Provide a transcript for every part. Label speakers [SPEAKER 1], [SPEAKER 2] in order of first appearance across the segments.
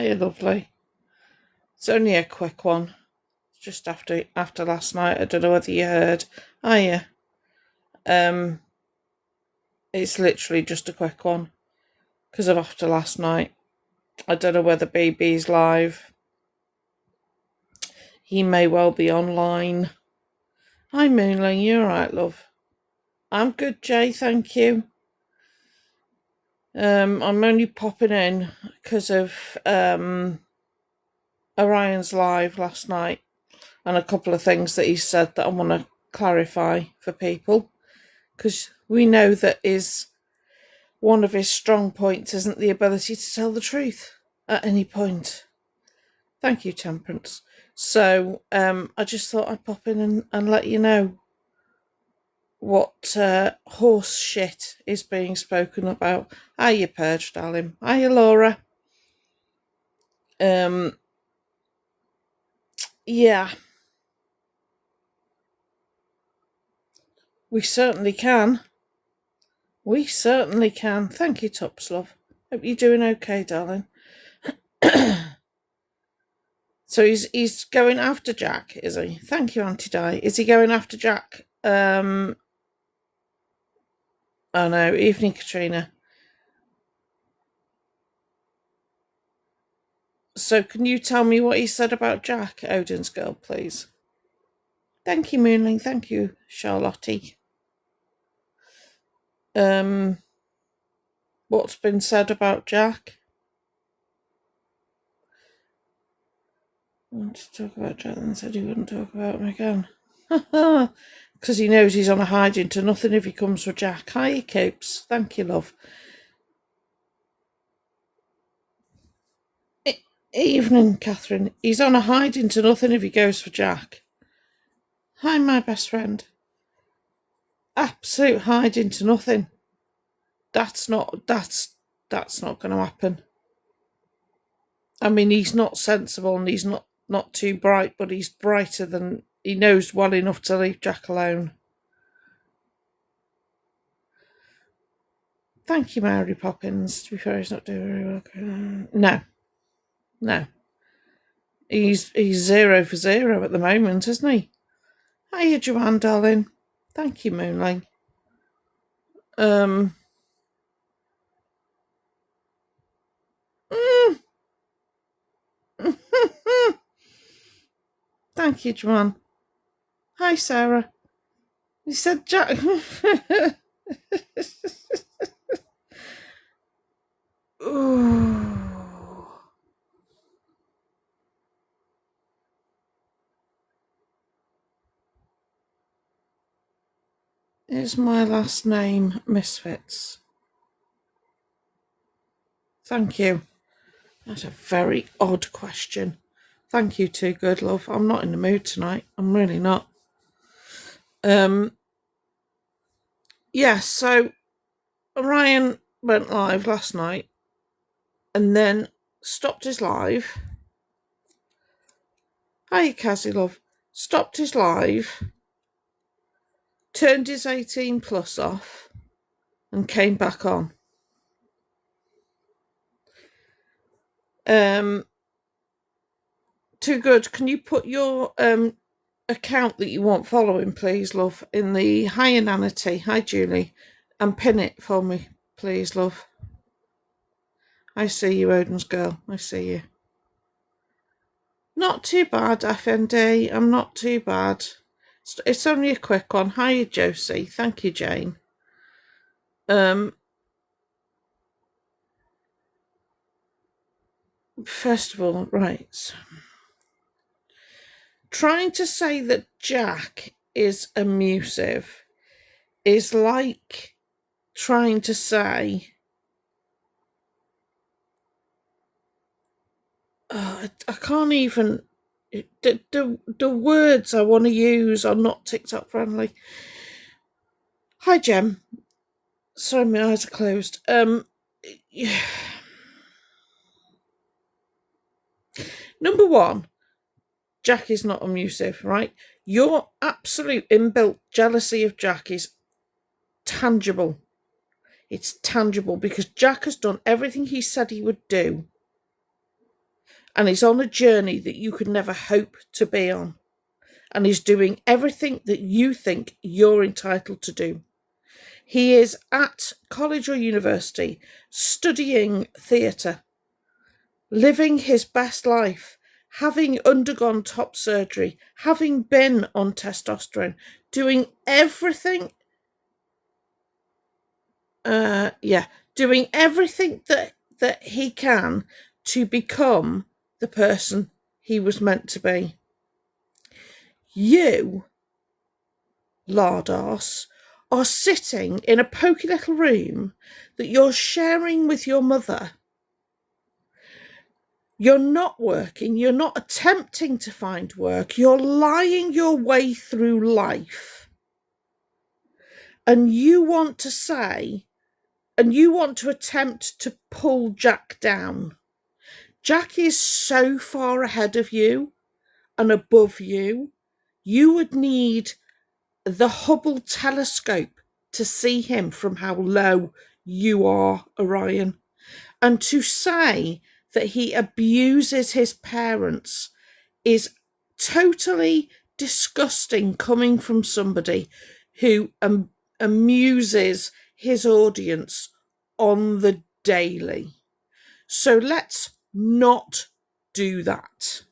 [SPEAKER 1] Hiya, lovely. It's only a quick one. Just after last night. I don't know whether you heard. Hiya. It's literally just a quick one. Because of after last night. I don't know whether BB's live. He may well be online. Hi, Moonling. You alright, love? I'm good, Jay. Thank you. I'm only popping in because of Orion's live last night and a couple of things that he said that I want to clarify for people, because we know that one of his strong points isn't the ability to tell the truth at any point. Thank you, Temperance. So I just thought I'd pop in and let you know what horse shit is being spoken about. Hiya, Purge, darling. Hiya, Laura. Yeah. We certainly can. We certainly can. Thank you, Tops, love. Hope you're doing okay, darling. So he's going after Jack, is he? Thank you, Auntie Di. Is he going after Jack? Oh no, evening, Katrina. So can you tell me what he said about Jack, Odin's girl, please? Thank you, Moonling. Thank you, Charlotte. What's been said about Jack? I wanted to talk about Jack and said he wouldn't talk about him again. Because he knows he's on a hiding to nothing if he comes for Jack. Hi, Copes. Thank you, love. Evening, Catherine. He's on a hiding to nothing if he goes for Jack. Hi, my best friend. Absolute hiding to nothing. That's not going to happen. I mean, he's not sensible and he's not too bright, but he's brighter than... He knows well enough to leave Jack alone. Thank you, Mary Poppins. To be fair, he's not doing very well. No. He's 0 for 0 at the moment, isn't he? Hiya, Joanne, darling. Thank you, Moonlight. Thank you, Joanne. Hi, Sarah. You said Jack... Ooh. Is my last name Misfits? Thank you. That's a very odd question. Thank you, Too Good, love. I'm not in the mood tonight. I'm really not. Yeah, so Orion went live last night and then stopped his live. Hi, Cassie, love. Stopped his live, turned his 18 plus off and came back on. Too Good, can you put your account that you want following, please, love, in the Hi Inanity, hi Julie, and pin it for me, please, love. I see you, Odin's girl. I see you. Not too bad, FND. I'm not too bad. It's only a quick one. Hiya, Josie. Thank you, Jane. First of all, right. Trying to say that Jack is abusive is like trying to say... I can't even... The words I want to use are not TikTok friendly. Hi, Jem. Sorry, my eyes are closed. Yeah. Number one, Jack is not abusive, right? Your absolute inbuilt jealousy of Jack is tangible. It's tangible because Jack has done everything he said he would do. and he's on a journey that you could never hope to be on, and he's doing everything that you think you're entitled to do. He is at college or university studying theatre, living his best life, having undergone top surgery, having been on testosterone, doing everything. Doing everything that he can to become the person he was meant to be. You, Lardos, are sitting in a poky little room that you're sharing with your mother. You're not working, you're not attempting to find work, you're lying your way through life. And you want to say, and you want to attempt to pull Jack down. Jack is so far ahead of you and above you. You would need the Hubble telescope to see him from how low you are, Orion. And to say that he abuses his parents is totally disgusting, coming from somebody who amuses his audience on the daily. So let's not do that.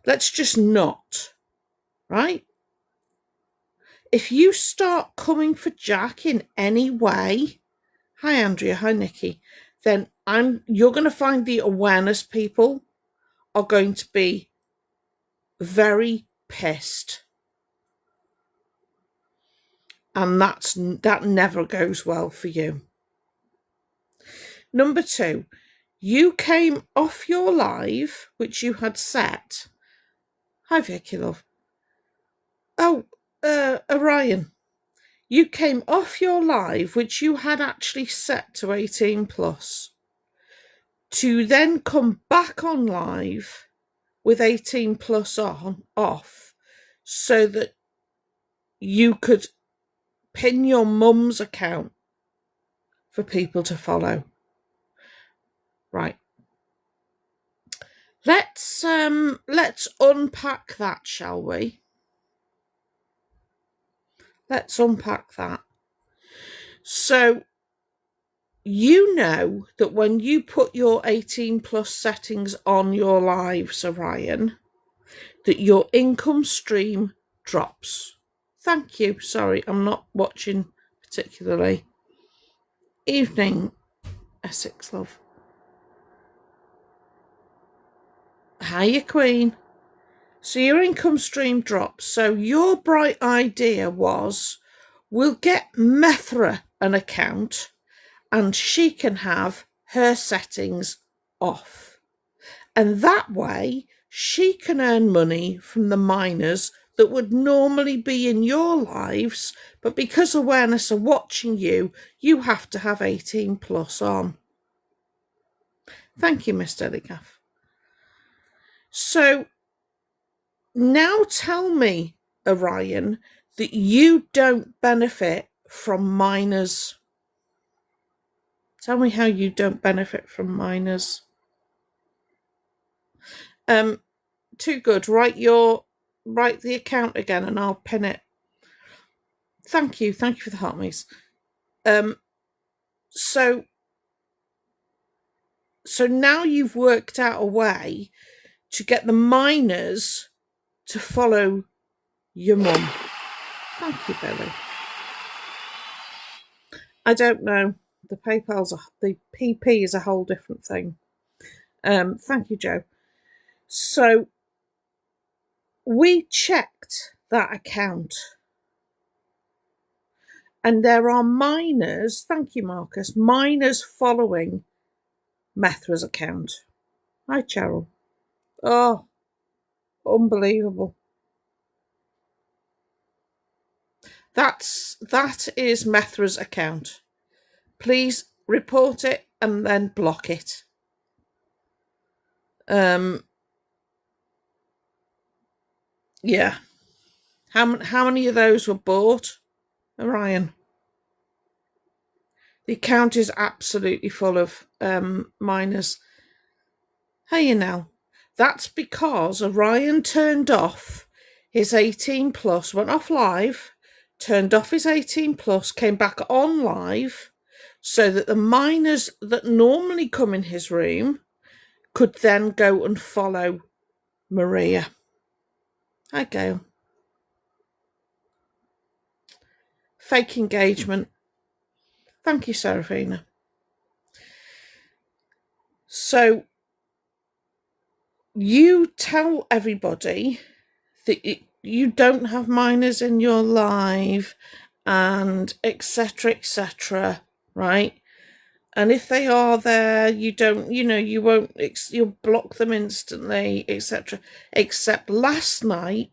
[SPEAKER 1] Let's just not, right? If you start coming for Jack in any way, hi Andrea, hi Nikki, then you're going to find the awareness people are going to be very pissed. And that never goes well for you. Number 2, you came off your live, which you had set. Hi Vicky, love. Oh, Orion. You came off your live, which you had actually set to 18 plus, to then come back on live with 18 plus off, so that you could pin your mum's account for people to follow. Right. Let's unpack that, shall we? Let's unpack that. So, you know that when you put your 18 plus settings on your lives, Orion, that your income stream drops. Thank you. Sorry, I'm not watching particularly. Evening, Essex, love. Hiya, Queen. So your income stream drops. So your bright idea was, we'll get Methra an account and she can have her settings off. And that way she can earn money from the miners that would normally be in your lives, but because awareness are watching you, you have to have 18 plus on. Thank you, Miss Delicaff. So now tell me, Orion, that you don't benefit from miners. Tell me how you don't benefit from miners. Too good. Write the account again and I'll pin it. Thank you for the heart maze. So now you've worked out a way to get the miners to follow your mum. Thank you, Billy. I don't know. The PP is a whole different thing. Thank you, Joe. So we checked that account, and there are miners. Thank you, Marcus. Miners following Methra's account. Hi, Cheryl. Oh, unbelievable. That is Methra's account. Please report it and then block it. Yeah. How many of those were bought, Orion? The account is absolutely full of miners. Hey, you know. That's because Orion turned off his 18 plus, went off live, turned off his 18 plus, came back on live, so that the minors that normally come in his room could then go and follow Maria. Hi, Gail. Fake engagement. Thank you, Seraphina. So you tell everybody that you don't have minors in your life and etc., right? And if they are there, you don't, you won't, you'll block them instantly, etc. Except last night,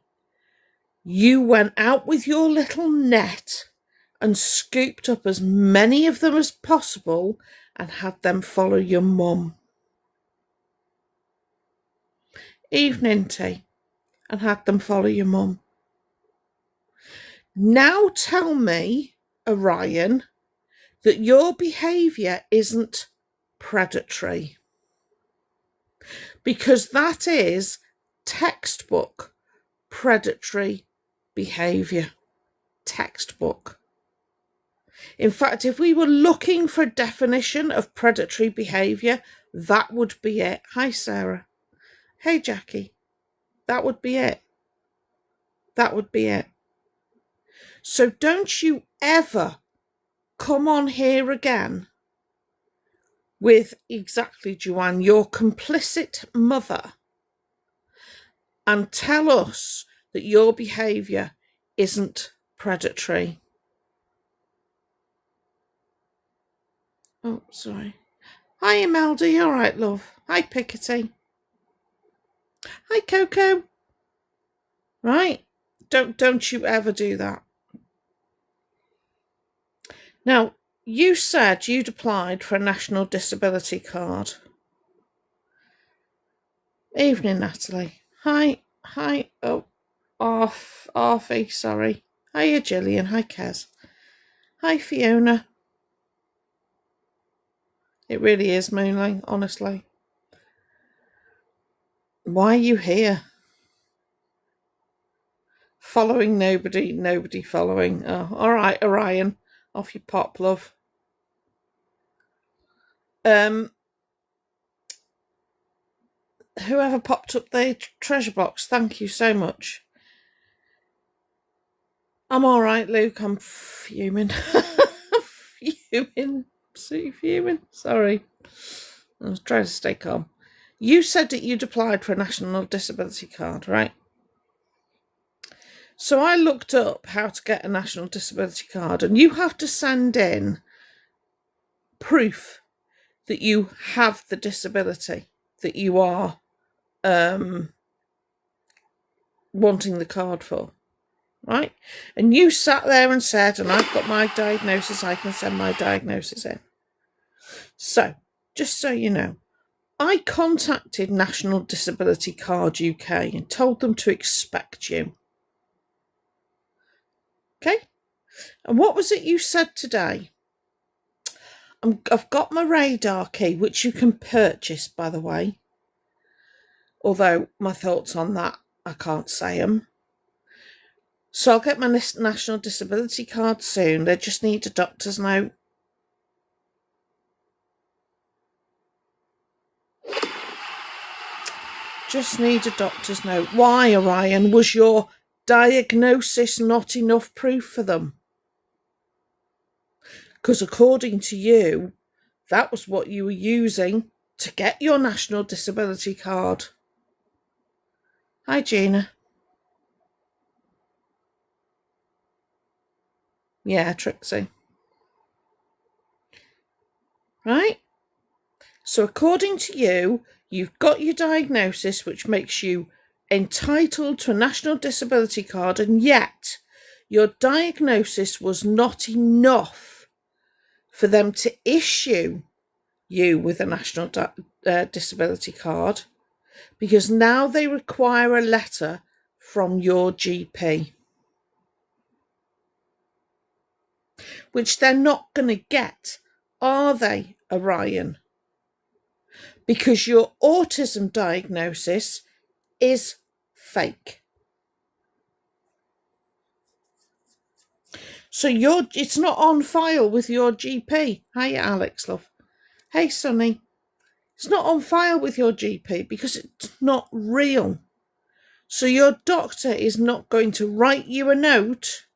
[SPEAKER 1] you went out with your little net and scooped up as many of them as possible and had them follow your mum. Evening tea. And had them follow your mum. Now tell me, Orion, that your behaviour isn't predatory. Because that is textbook predatory behaviour. Textbook. In fact, if we were looking for a definition of predatory behaviour, that would be it. Hi, Sarah. Hey, Jackie. That would be it. That would be it. So don't you ever come on here again with exactly, Joanne, your complicit mother, and tell us that your behaviour isn't predatory. Oh, sorry. Hi, Imelda. You all right, love? Hi, Pickety. Hi, Coco. Right? Don't you ever do that. Now, you said you'd applied for a national disability card. Evening, Natalie. Hi. Oh, Arfie, sorry. Hiya, Gillian. Hi, Kez. Hi, Fiona. It really is Moonling, honestly. Why are you here? Following nobody following. Oh, all right, Orion. Off you pop, love. Whoever popped up the treasure box, thank you so much. I'm all right, Luke. I'm fuming. Fuming. Sorry. I was trying to stay calm. You said that you'd applied for a national disability card, right? So I looked up how to get a national disability card, and you have to send in proof that you have the disability that you are wanting the card for, right? And you sat there and said, and I've got my diagnosis, I can send my diagnosis in. So, just so you know, I contacted National Disability Card UK and told them to expect you. Okay? And what was it you said today? I've got my radar key, which you can purchase, by the way. Although my thoughts on that, I can't say them. So I'll get my National Disability Card soon. They just need a doctor's note. Just need a doctor's note. Why, Orion? Was your diagnosis not enough proof for them? Because according to you, that was what you were using to get your National Disability Card. Hi, Gina. Yeah, Trixie. Right? So according to you, you've got your diagnosis, which makes you entitled to a National Disability Card, and yet your diagnosis was not enough for them to issue you with a National Disability Card, because now they require a letter from your GP, which they're not going to get, are they, Orion? because your autism diagnosis is fake. So it's not on file with your GP. Hi, Alex, love. Hey, Sonny. It's not on file with your GP because it's not real. So your doctor is not going to write you a note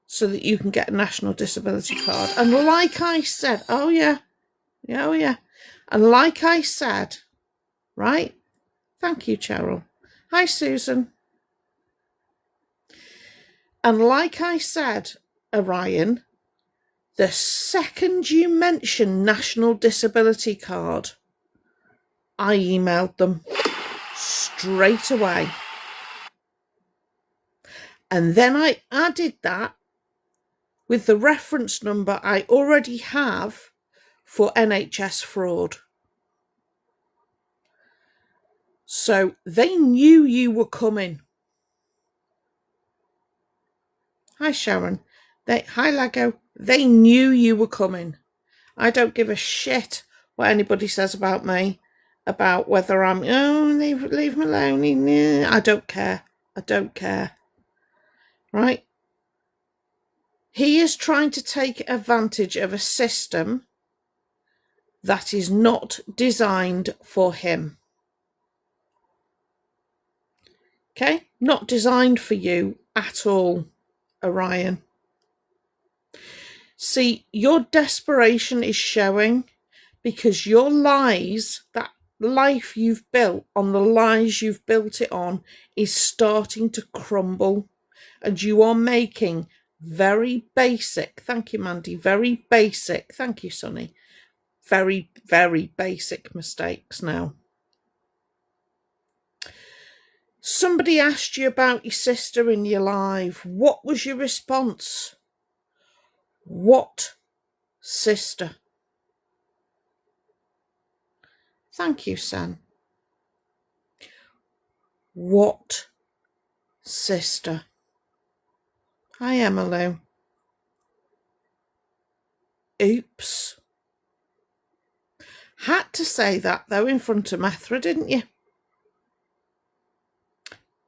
[SPEAKER 1] so that you can get a national disability card. And like I said, oh yeah. And like I said, right? Thank you, Cheryl. Hi, Susan. And like I said, Orion, the second you mention National Disability Card, I emailed them straight away. And then I added that with the reference number I already have for NHS fraud. So they knew you were coming. Hi, Sharon. Hi, Lego. They knew you were coming. I don't give a shit what anybody says about me, about whether I'm, leave me alone. I don't care. Right? He is trying to take advantage of a system that is not designed for him. Okay? Not designed for you at all, Orion. See, your desperation is showing because your lies, that life you've built on the lies you've built it on, is starting to crumble. And you are making very basic, thank you, Mandy, very basic, thank you, Sonny, very, very basic mistakes now. Somebody asked you about your sister in your life. What was your response? What sister? Thank you, Sam. What sister? Hi, Emily. Oops. Had to say that, though, in front of Methra, didn't you?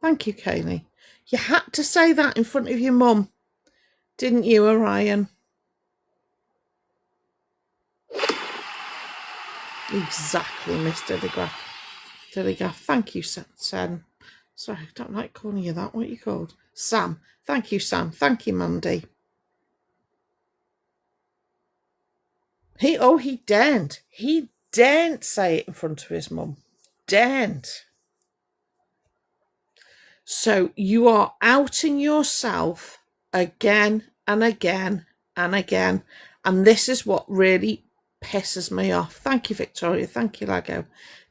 [SPEAKER 1] Thank you, Kaylee. You had to say that in front of your mum, didn't you, Orion? Exactly, Miss Dilligraph. Thank you, Sam. Sorry, I don't like calling you that. What are you called? Sam. Thank you, Sam. Thank you, Mandy. He daren't. He daren't say it in front of his mum. Daren't. So you are outing yourself again and again and again. And this is what really pisses me off. Thank you, Victoria. Thank you, Lego.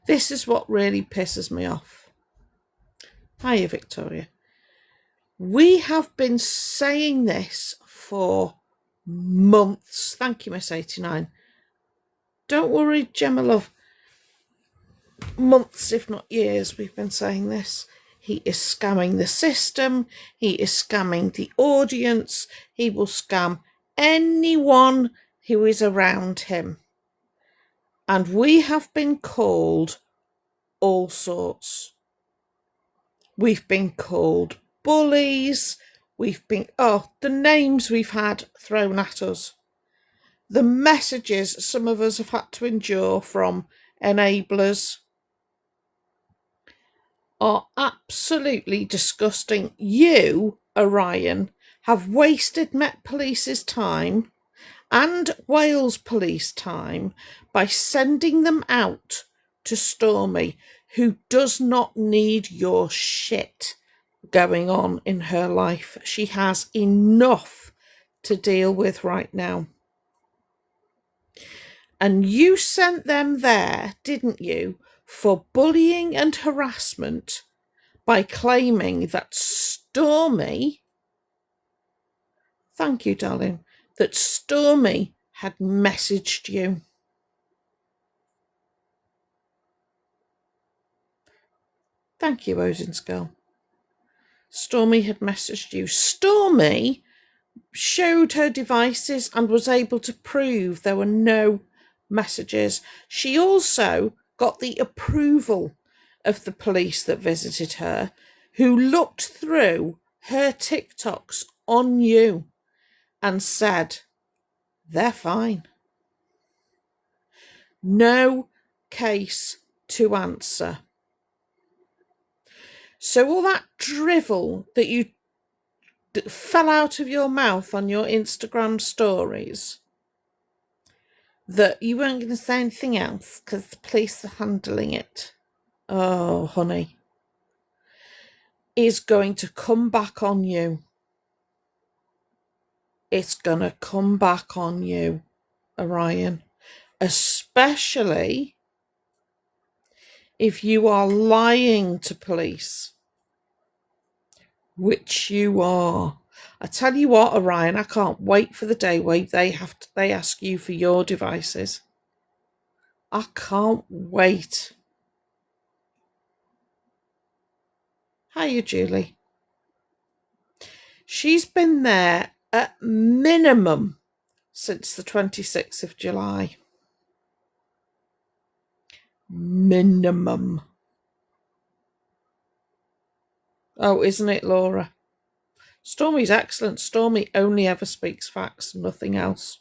[SPEAKER 1] This is what really pisses me off. Hiya, Victoria. We have been saying this for months. Thank you, Miss 89. Don't worry, Gemma love. Months, if not years, we've been saying this. He is scamming the system. He is scamming the audience. He will scam anyone who is around him. And we have been called all sorts. We've been called bullies. We've been, the names we've had thrown at us. The messages some of us have had to endure from enablers are absolutely disgusting. You, Orion, have wasted Met Police's time and Wales Police time by sending them out to Stormy, who does not need your shit going on in her life. She has enough to deal with right now. And you sent them there, didn't you, for bullying and harassment by claiming that Stormy, thank you, darling, that Stormy had messaged you. Thank you, Odin's girl. Stormy had messaged you. Stormy showed her devices and was able to prove there were no messages. She also got the approval of the police that visited her, who looked through her TikToks on you and said, they're fine. No case to answer. So all that drivel that you fell out of your mouth on your Instagram stories, that you weren't going to say anything else because the police are handling it. Oh, honey, is going to come back on you. It's going to come back on you, Orion, especially if you are lying to police, which you are. I tell you what, Orion, I can't wait for the day where they ask you for your devices. I can't wait. Hiya, Julie. She's been there at minimum since the 26th of July. Minimum. Oh, isn't it, Laura? Stormy's excellent. Stormy only ever speaks facts, nothing else.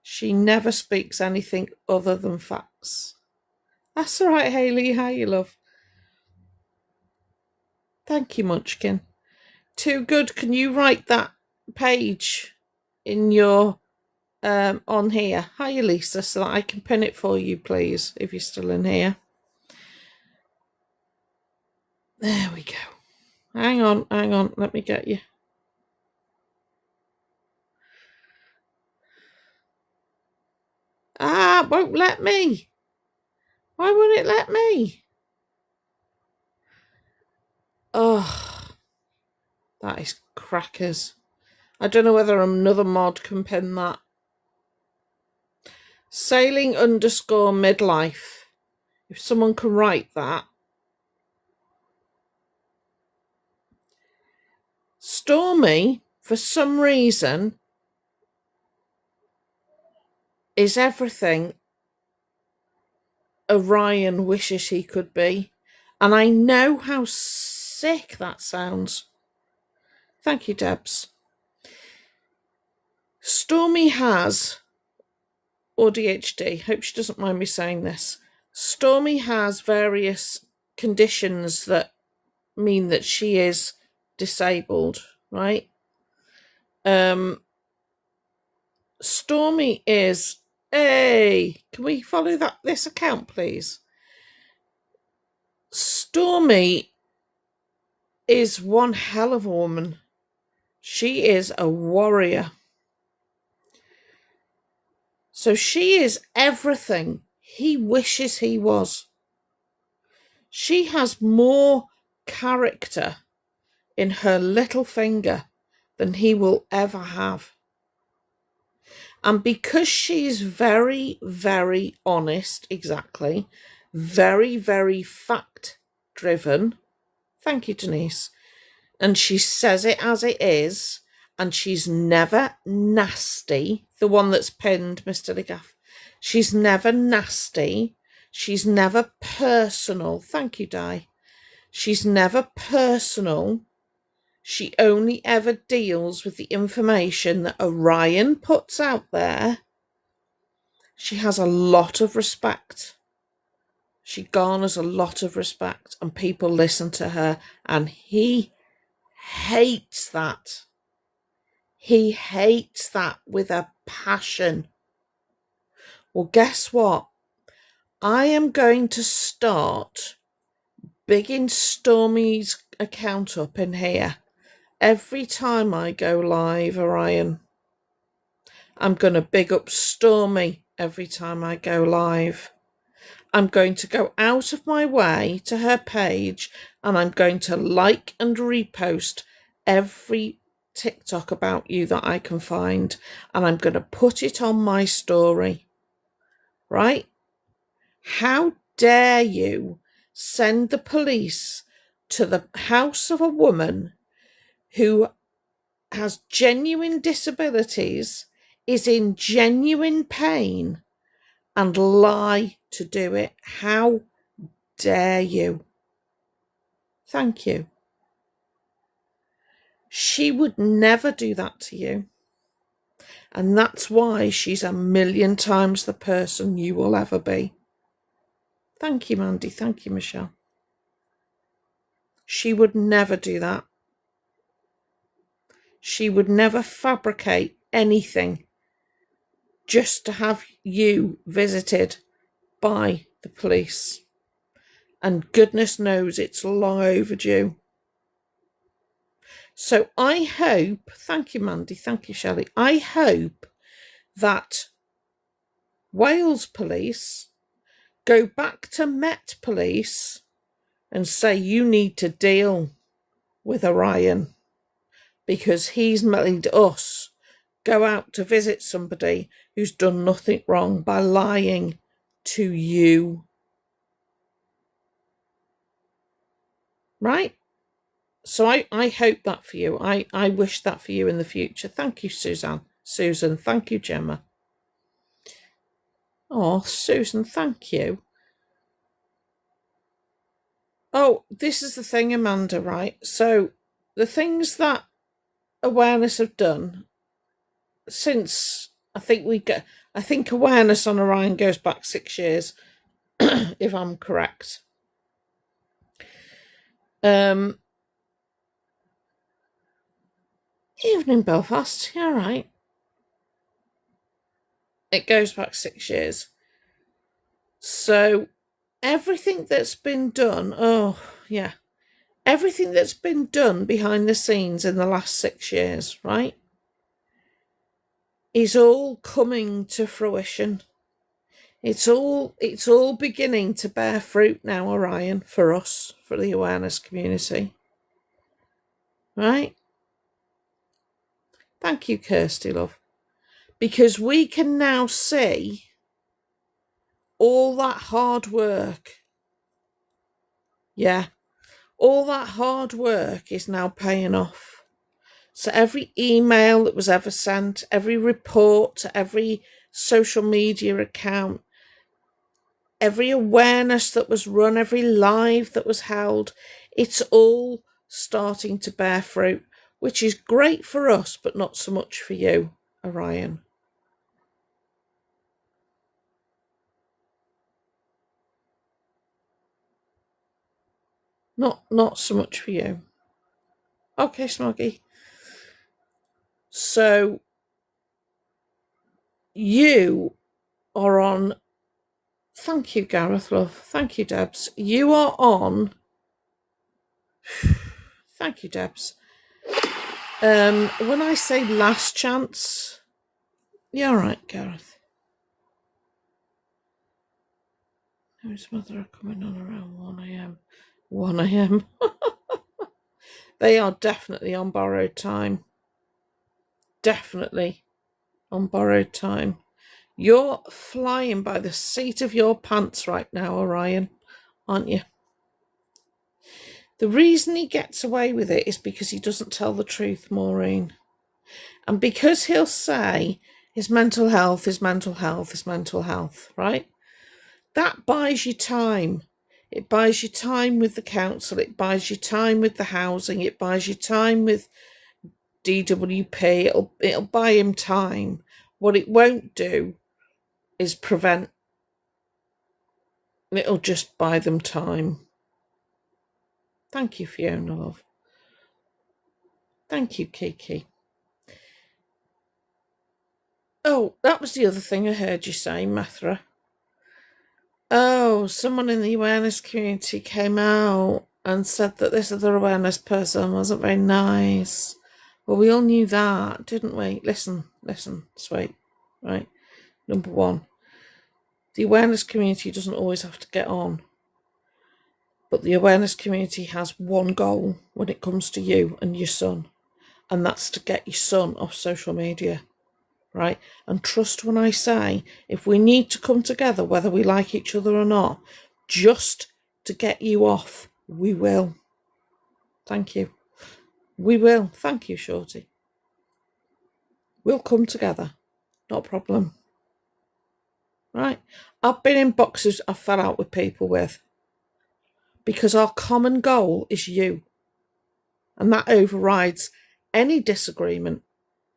[SPEAKER 1] She never speaks anything other than facts. That's all right, Hayley. How you, love? Thank you, Munchkin. Too good. Can you write that page in your on here? Hiya, Lisa, so that I can pin it for you, please, if you're still in here. There we go. Hang on. Let me get you. Ah, it won't let me. Why won't it let me? Oh, that is crackers. I don't know whether another mod can pin that. Sailing _midlife. If someone can write that. Stormy, for some reason, is everything Orion wishes he could be. And I know how sick that sounds. Thank you, Debs. Stormy has ADHD. Hope she doesn't mind me saying this. Stormy has various conditions that mean that she is disabled, right? Stormy is... Hey, can we follow this account, please? Stormy is one hell of a woman. She is a warrior. So she is everything he wishes he was. She has more character in her little finger than he will ever have. And because she's very, very honest, exactly, very, very fact-driven, thank you, Denise, and she says it as it is, and she's never nasty, the one that's pinned, Mr. Ligaff, she's never nasty, she's never personal, thank you, Di, she's never personal. She only ever deals with the information that Orion puts out there. She has a lot of respect. She garners a lot of respect, and people listen to her, and he hates that. He hates that with a passion. Well, guess what? I am going to start bigging Stormy's account up in here. Every time I go live, Orion, I'm going to big up Stormy every time I go live. I'm going to go out of my way to her page, and I'm going to like and repost every TikTok about you that I can find, and I'm going to put it on my story. Right? How dare you send the police to the house of a woman who has genuine disabilities, is in genuine pain, and lie to do it. How dare you? Thank you. She would never do that to you. And that's why she's a million times the person you will ever be. Thank you, Mandy. Thank you, Michelle. She would never do that. She would never fabricate anything just to have you visited by the police. And goodness knows it's long overdue. So I hope, thank you, Mandy, thank you, Shelley. I hope that Wales Police go back to Met Police and say you need to deal with Orion because he's made us go out to visit somebody who's done nothing wrong by lying to you. Right? So I hope that for you. I wish that for you in the future. Thank you, Susan. Thank you, Gemma. Oh, Susan, thank you. Oh, this is the thing, Amanda, right? So the things that awareness have done since I think awareness on Orion goes back 6 years, if I'm correct. Evening, Belfast. You're right. It goes back 6 years. So everything that's been done, everything that's been done behind the scenes in the last 6 years, right, is all coming to fruition. It's all beginning to bear fruit now, Orion, for us, for the awareness community. Right? Thank you, Kirsty, love. Because we can now see all that hard work. Yeah. All that hard work is now paying off. So every email that was ever sent, every report to every social media account, every awareness that was run, every live that was held, it's all starting to bear fruit, which is great for us, but not so much for you, Orion. Not so much for you. Okay, Smoggy. So you are on. Thank you, Gareth, love. Thank you, Debs. You are on. Thank you, Debs. When I say last chance, you're right, Gareth. His mother are coming on around 1 a.m. 1 a.m. They are definitely on borrowed time. Definitely on borrowed time. You're flying by the seat of your pants right now, Orion, aren't you? The reason he gets away with it is because he doesn't tell the truth, Maureen. And because he'll say his mental health is mental health is mental health, right? That buys you time. It buys you time with the council. It buys you time with the housing. It buys you time with DWP. It'll buy him time. What it won't do is prevent. It'll just buy them time. Thank you, Fiona, love. Thank you, Kiki. Oh, that was the other thing I heard you say, Mathra. Oh, someone in the awareness community came out and said that this other awareness person wasn't very nice. Well, we all knew that, didn't we? Listen, sweet, right? Number one, the awareness community doesn't always have to get on. But the awareness community has one goal when it comes to you and your son. And that's to get your son off social media, right? And trust when I say, if we need to come together, whether we like each other or not, just to get you off, we will. Thank you. We will. Thank you, Shorty. We'll come together. Not a problem. right? I've been in boxes I fell out with people with because our common goal is you. And that overrides any disagreement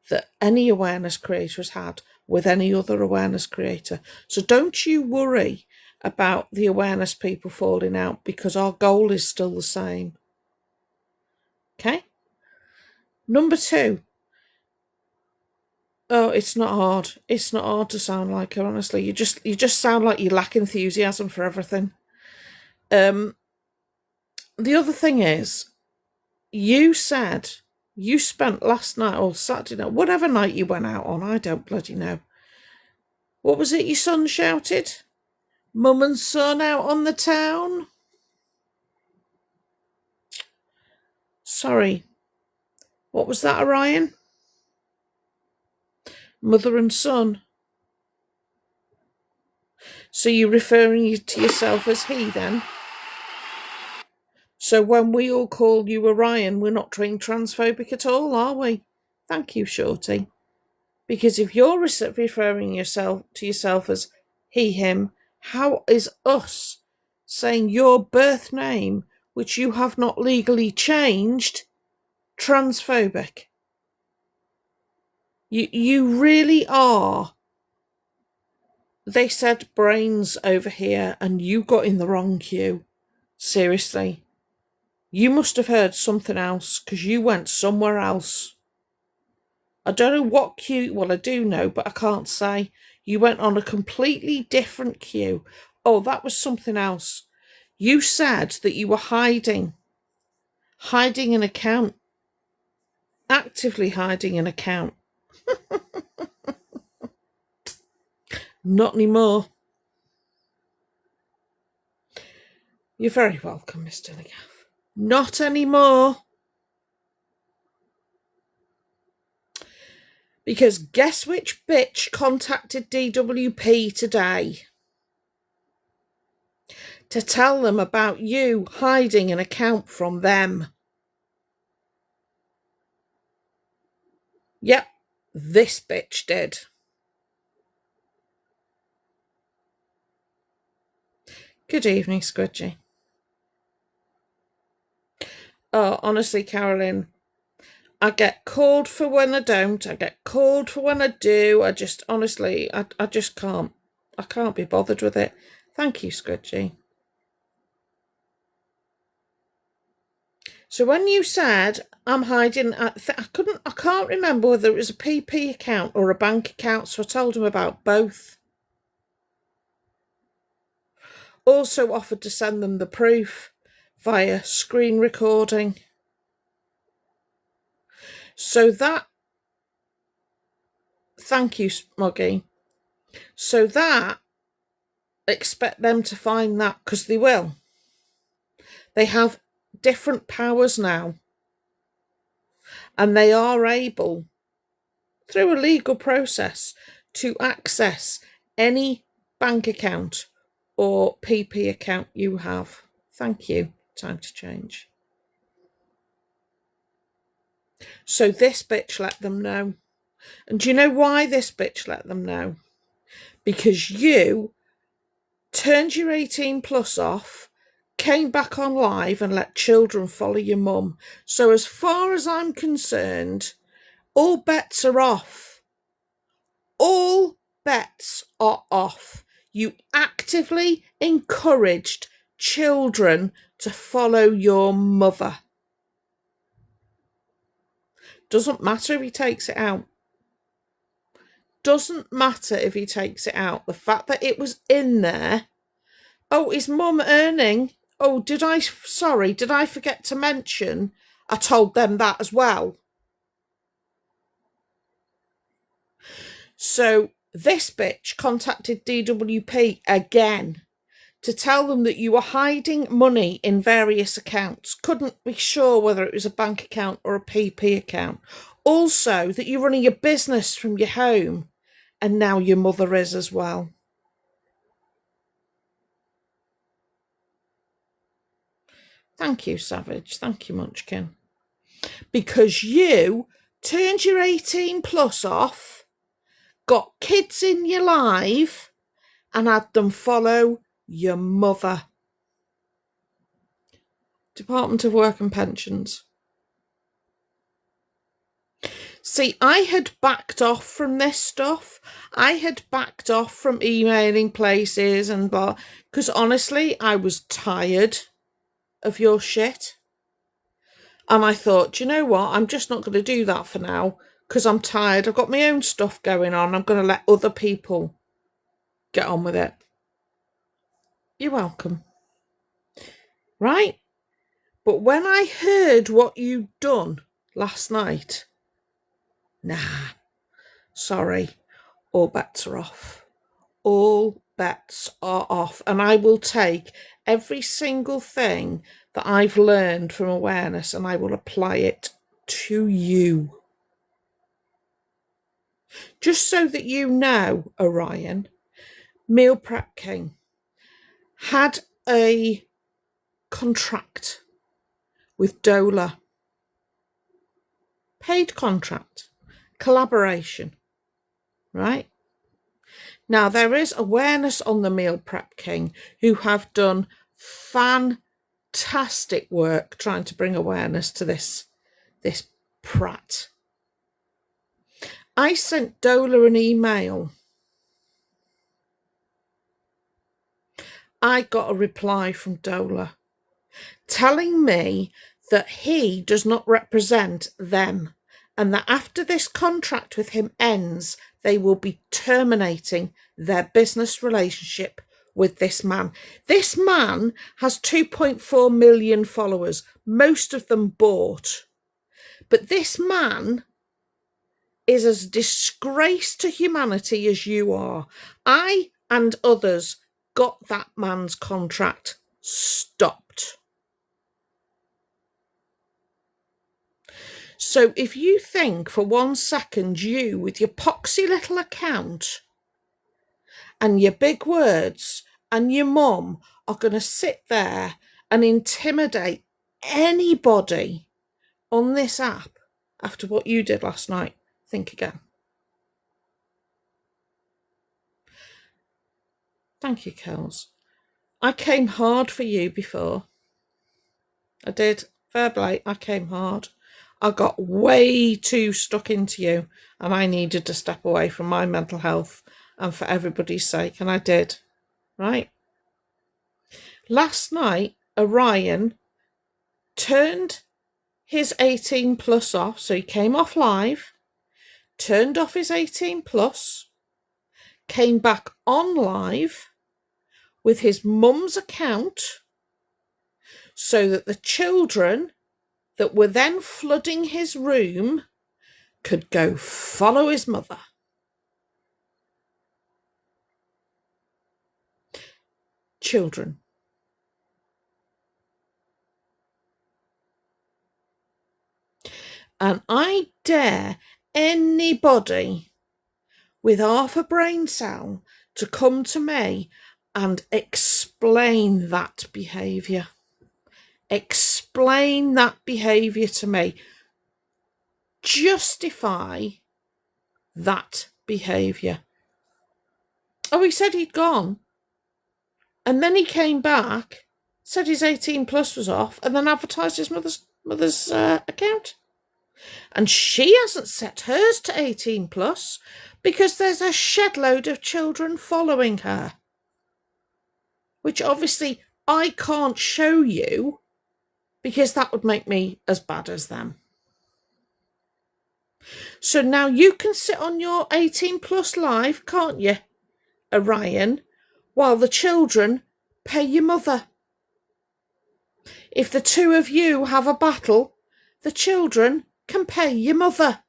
[SPEAKER 1] that any awareness creator has had with any other awareness creator. So don't you worry about the awareness people falling out because our goal is still the same. Okay? Number 2. Oh, it's not hard. It's not hard to sound like her, honestly. You just sound like you lack enthusiasm for everything. The other thing is, you said you spent last night or Saturday night, whatever night you went out on, I don't bloody know. What was it your son shouted? Mum and son out on the town? Sorry. What was that, Orion? Mother and son. So you're referring to yourself as he then? So when we all call you Orion, we're not being transphobic at all, are we? Thank you, Shorty. Because if you're referring to yourself as he, him, how is us saying your birth name, which you have not legally changed, transphobic? You really are. They said brains over here and you got in the wrong queue. Seriously. You must have heard something else because you went somewhere else. I don't know what queue, well I do know, but I can't say. You went on a completely different queue. Oh, that was something else. You said that you were hiding an account, actively hiding an account. Not anymore. You're very welcome, Mr. Negaff. Not anymore. Because guess which bitch contacted DWP today to tell them about you hiding an account from them? Yep, this bitch did. Good evening, Squidgy. Oh, honestly, Carolyn, I get called for when I don't. I get called for when I do. I just, honestly, I just can't. I can't be bothered with it. Thank you, Squidgy. So when you said I'm hiding, I can't remember whether it was a PP account or a bank account, so I told him about both. Also offered to send them the proof via screen recording. So that, thank you, Smuggy. So that, expect them to find that, because they will. They have different powers now. And they are able, through a legal process, to access any bank account or PP account you have. Thank you. Time to change. So this bitch let them know. And do you know why this bitch let them know? Because you turned your 18 plus off, came back on live and let children follow your mum. So as far as I'm concerned, all bets are off. All bets are off. You actively encouraged children to follow your mother. Doesn't matter if he takes it out. Doesn't matter if he takes it out. The fact that it was in there. Oh, is mum earning? Oh, did I forget to mention? I told them that as well. So this bitch contacted DWP again to tell them that you were hiding money in various accounts. Couldn't be sure whether it was a bank account or a PP account. Also, that you're running a business from your home, and now your mother is as well. Thank you, Savage. Thank you, Munchkin. Because you turned your 18 plus off, got kids in your live, and had them follow your mother. Department of Work and Pensions. See, I had backed off from this stuff. I had backed off from emailing places and blah, because honestly, I was tired of your shit. And I thought, do you know what? I'm just not going to do that for now because I'm tired. I've got my own stuff going on. I'm going to let other people get on with it. You're welcome. Right? But when I heard what you'd done last night, nah, sorry, all bets are off. All bets are off. And I will take every single thing that I've learned from awareness and I will apply it to you. Just so that you know, Orion, Meal Prep King had a contract with Dola. Paid contract, collaboration, right? Now, there is awareness on the Meal Prep King who have done fantastic work trying to bring awareness to this prat. I sent Dola an email. I got a reply from Dola telling me that he does not represent them and that after this contract with him ends, they will be terminating their business relationship with this man. This man has 2.4 million followers, most of them bought. But this man is as disgrace to humanity as you are. I and others got that man's contract stopped. So if you think for 1 second you, with your poxy little account and your big words and your mum are going to sit there and intimidate anybody on this app after what you did last night, think again. Thank you, Kels. I came hard for you before. I did. Fair play. I came hard. I got way too stuck into you and I needed to step away from my mental health and for everybody's sake, and I did, right? Last night, Orion turned his 18 plus off, so he came off live, turned off his 18 plus, came back on live with his mum's account so that the children that were then flooding his room could go follow his mother. Children. And I dare anybody with half a brain cell to come to me and explain that behaviour. Explain that behaviour to me. Justify that behaviour. Oh, he said he'd gone. And then he came back, said his 18 plus was off, and then advertised his mother's account. And she hasn't set hers to 18 plus because there's a shed load of children following her, which obviously I can't show you because that would make me as bad as them. So now you can sit on your 18 plus live, can't you, Orion, while the children pay your mother. If the two of you have a battle, the children can pay your mother.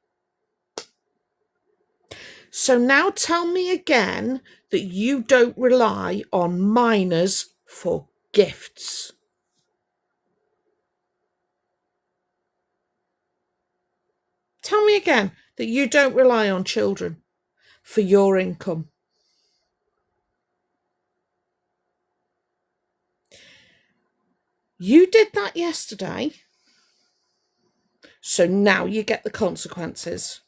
[SPEAKER 1] So now tell me again that you don't rely on minors for gifts. Tell me again that you don't rely on children for your income. You did that yesterday, so now you get the consequences.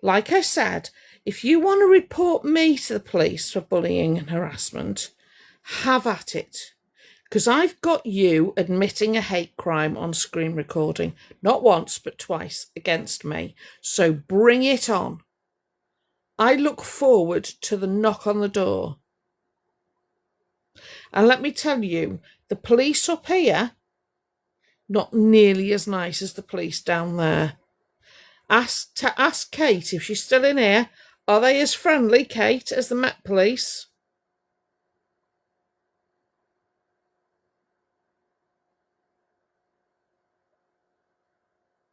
[SPEAKER 1] Like I said, if you want to report me to the police for bullying and harassment, have at it. Because I've got you admitting a hate crime on screen recording, not once, but twice against me. So bring it on. I look forward to the knock on the door. And let me tell you, the police up here, not nearly as nice as the police down there. Ask Kate if she's still in here. Are they as friendly, Kate, as the Met Police?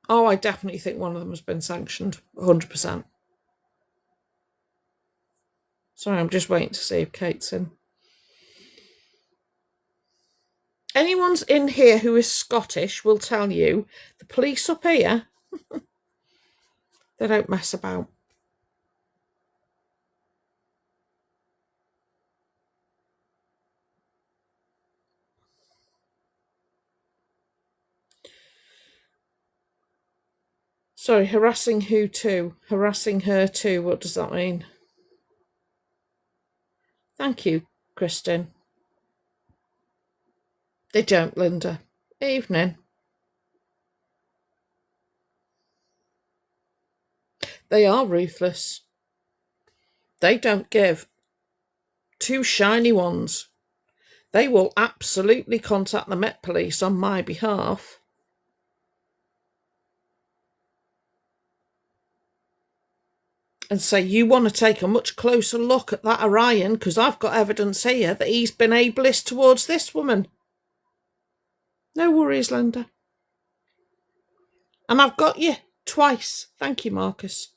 [SPEAKER 1] Oh, I definitely think one of them has been sanctioned. 100%. Sorry, I'm just waiting to see if Kate's in. Anyone's in here who is Scottish will tell you the police up here, they don't mess about. Sorry, harassing who too? Harassing her too. What does that mean? Thank you, Kristen. They don't, Linda. Evening. They are ruthless. They don't give. Two shiny ones. They will absolutely contact the Met Police on my behalf. And say, you want to take a much closer look at that Orion, because I've got evidence here that he's been ableist towards this woman. No worries, Linda. And I've got you twice. Thank you, Marcus.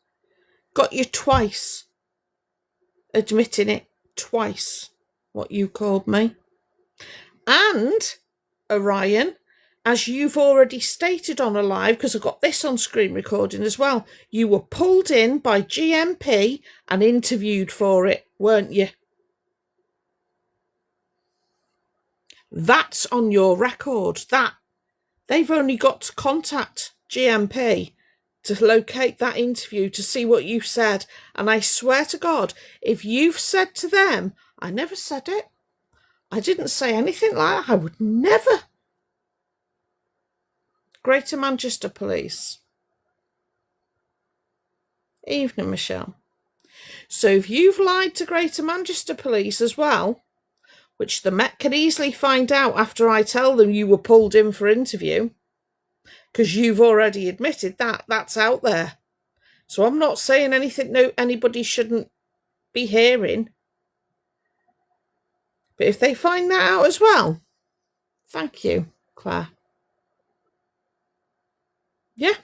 [SPEAKER 1] Got you twice. Admitting it twice, what you called me. And, Orion, as you've already stated on a live, because I've got this on screen recording as well, you were pulled in by GMP and interviewed for it, weren't you? That's on your record. That they've only got to contact GMP to locate that interview to see what you said. And I swear to God, if you've said to them, I never said it, I didn't say anything like that, I would never. Greater Manchester Police. Evening, Michelle. So if you've lied to Greater Manchester Police as well, which the Met can easily find out after I tell them you were pulled in for interview, because you've already admitted that, that's out there. So I'm not saying anything anybody shouldn't be hearing. But if they find that out as well, thank you, Claire. Yeah.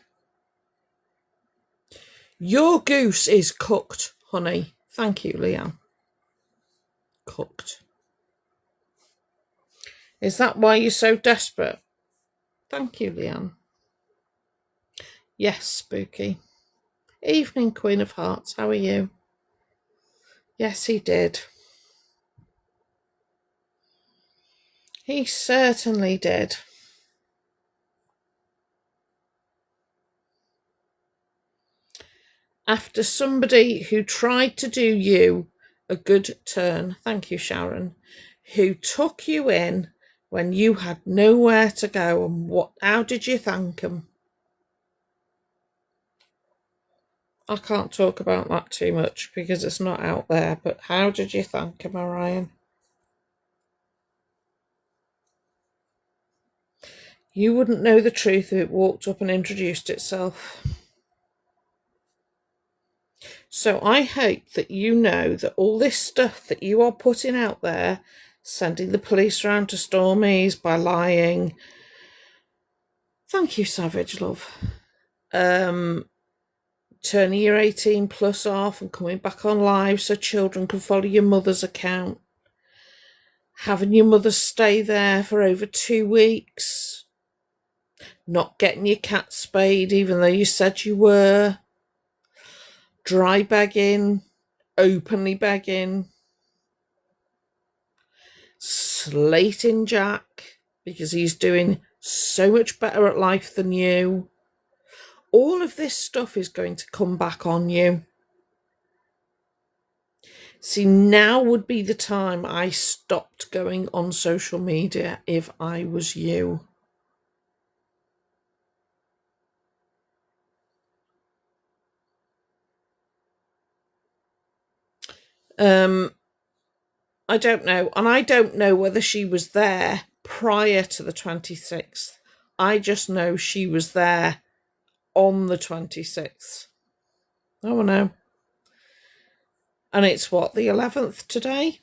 [SPEAKER 1] Your goose is cooked, honey. Thank you, Leanne. Cooked. Is that why you're so desperate? Thank you, Leanne. Yes, Spooky. Evening, Queen of Hearts. How are you? Yes, he did. He certainly did. After somebody who tried to do you a good turn, thank you, Sharon, who took you in when you had nowhere to go, and how did you thank him? I can't talk about that too much because it's not out there, but how did you thank him, Orion? You wouldn't know the truth if it walked up and introduced itself. So I hope that you know that all this stuff that you are putting out there, sending the police around to Stormies by lying. Thank you, Savage Love. Turning your 18 plus off and coming back on live so children can follow your mother's account. Having your mother stay there for over 2 weeks. Not getting your cat spayed even though you said you were. Dry bagging. Openly begging. Slating Jack because he's doing so much better at life than you. all of this stuff is going to come back on you. See, now would be the time I stopped going on social media if I was you. I don't know. And I don't know whether she was there prior to the 26th. I just know she was there on the 26th. Oh, no. And it's what, the 11th today?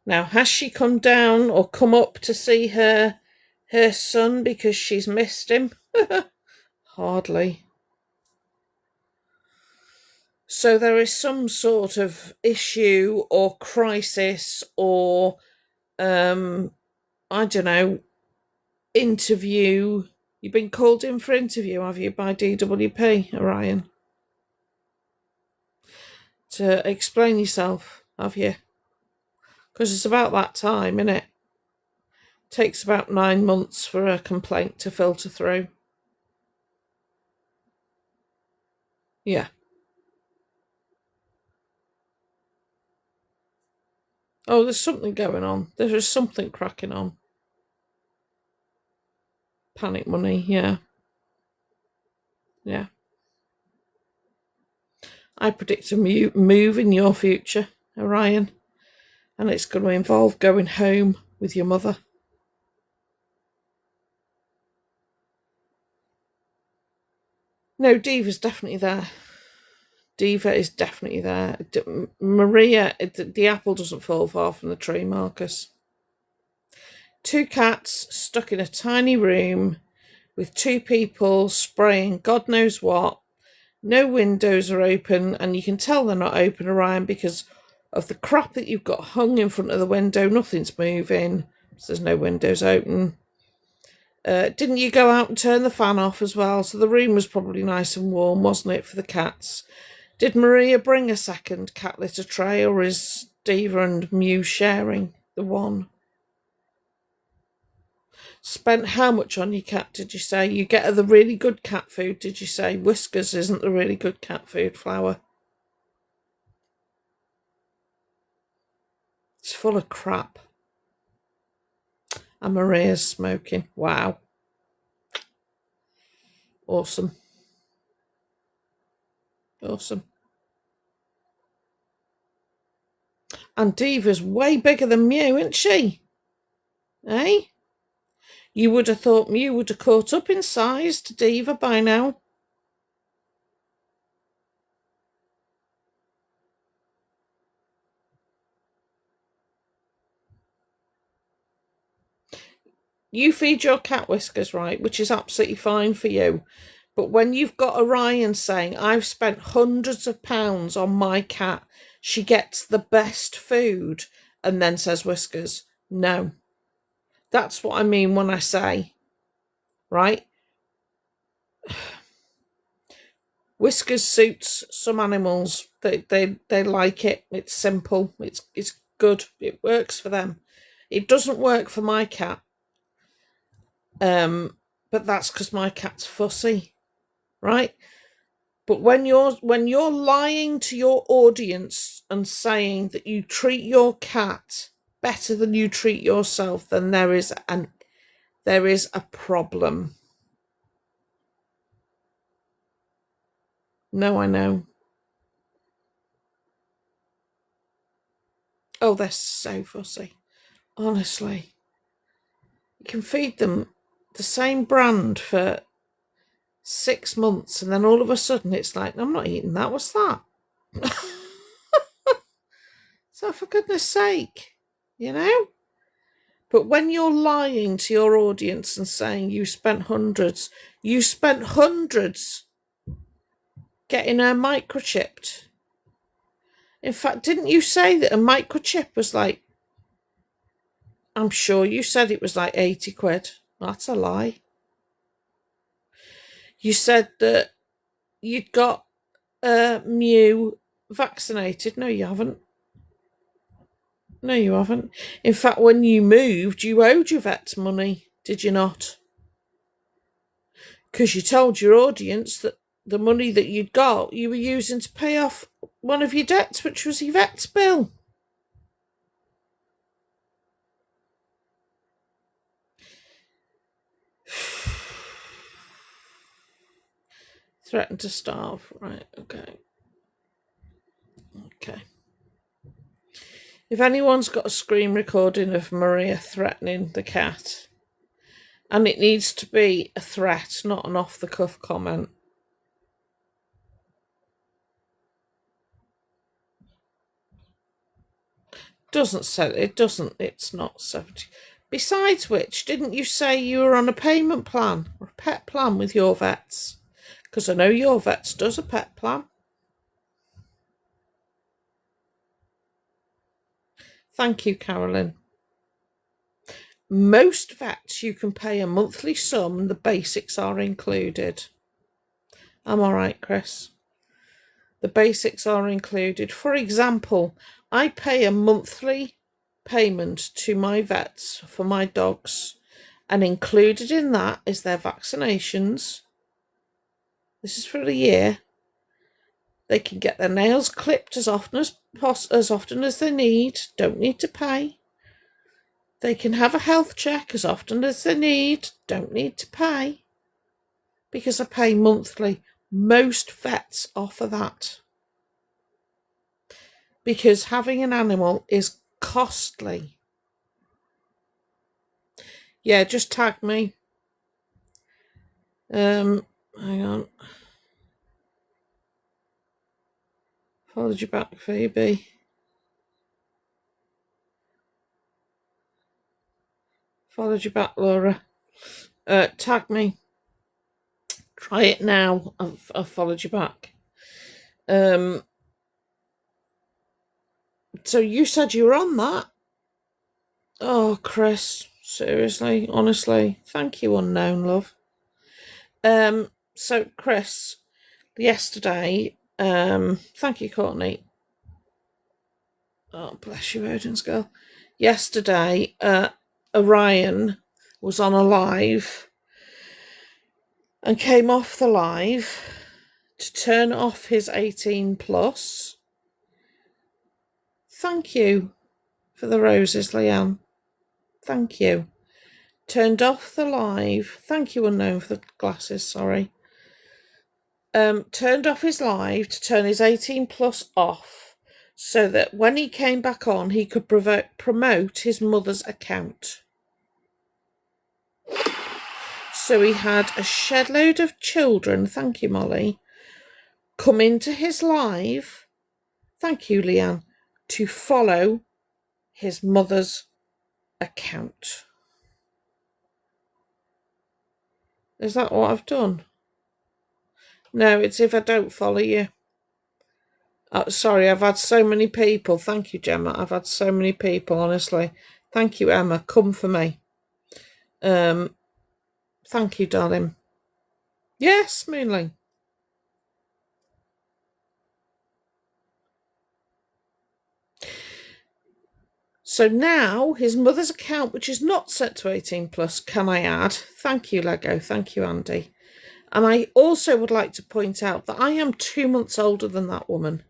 [SPEAKER 1] Now, has she come down or come up to see her son because she's missed him? Hardly. So there is some sort of issue or crisis or, I don't know, interview. You've been called in for interview, have you, by DWP, Orion? To explain yourself, have you? Because it's about that time, innit? It takes about 9 months for a complaint to filter through. Yeah. Oh, there's something going on. There is something cracking on. Panic money, yeah. Yeah. I predict a move in your future, Orion. And it's going to involve going home with your mother. No, Diva's definitely there. Diva is definitely there. Maria, the apple doesn't fall far from the tree, Marcus. 2 cats stuck in a tiny room with 2 people spraying God knows what. No windows are open, and you can tell they're not open, Orion, because of the crap that you've got hung in front of the window. Nothing's moving, so there's no windows open. Didn't you go out and turn the fan off as well? So the room was probably nice and warm, wasn't it, for the cats? Did Maria bring a second cat litter tray, or is Diva and Mew sharing the one? Spent how much on your cat, did you say? You get her the really good cat food, did you say? Whiskers isn't the really good cat food, Flower. It's full of crap. And Maria's smoking. Wow. Awesome. Awesome. And Diva's way bigger than Mew, isn't she? Eh? You would have thought Mew would have caught up in size to Diva by now. You feed your cat Whiskers, right, which is absolutely fine for you. But when you've got Orion saying, I've spent hundreds of pounds on my cat, she gets the best food, and then says Whiskers, no. That's what I mean when I say, right? Whiskers suits some animals. They like it. It's simple. It's good. It works for them. It doesn't work for my cat. But that's because my cat's fussy, right? But when you're lying to your audience and saying that you treat your cat better than you treat yourself, then there is a problem. No, I know. Oh, they're so fussy. Honestly. You can feed them the same brand for 6 months, and then all of a sudden it's like, I'm not eating that. What's that? So for goodness sake, you know? But when you're lying to your audience and saying you spent hundreds getting her microchipped. In fact, didn't you say that a microchip was like, I'm sure you said it was like 80 quid. That's a lie. You said that you'd got Mew vaccinated. No, you haven't. No, you haven't. In fact, when you moved, you owed your vet's money, did you not? because you told your audience that the money that you'd got you were using to pay off one of your debts, which was your vet's bill. Threatened to starve. Right, okay. Okay. If anyone's got a screen recording of Maria threatening the cat, and it needs to be a threat, not an off-the-cuff comment. It's not 70. Besides which, didn't you say you were on a payment plan or a pet plan with your vets? Because I know your vets does a pet plan. Thank you, Carolyn. Most vets you can pay a monthly sum and the basics are included. I'm all right, Chris. The basics are included. For example, I pay a monthly payment to my vets for my dogs, and included in that is their vaccinations. This is for a year. They can get their nails clipped as often as they need. Don't need to pay. They can have a health check as often as they need. Don't need to pay. Because I pay monthly. Most vets offer that. Because having an animal is costly. Yeah, just tag me. Hang on. Followed you back, Phoebe. Followed you back, Laura. Tag me. Try it now. I've followed you back. So you said you were on that. Oh, Chris, seriously, honestly, thank you, unknown love. So Chris, yesterday, thank you, Courtney. Oh, bless you, Odin's girl. Yesterday, Orion was on a live and came off the live to turn off his 18 plus. Thank you for the roses, Leanne. Thank you. Turned off the live. Thank you, unknown, for the glasses, sorry. Turned off his live to turn his 18 plus off so that when he came back on, he could promote his mother's account. So he had a shed load of children, thank you, Molly, come into his live, thank you, Leanne, to follow his mother's account. Is that what I've done? No, it's if I don't follow you. Sorry, I've had so many people. Thank you, Gemma. I've had so many people, honestly. Thank you, Emma. Come for me. Thank you, darling. Yes, Moonling. So now his mother's account, which is not set to 18 plus, can I add? Thank you, Lego. Thank you, Andy. And I also would like to point out that I am 2 months older than that woman.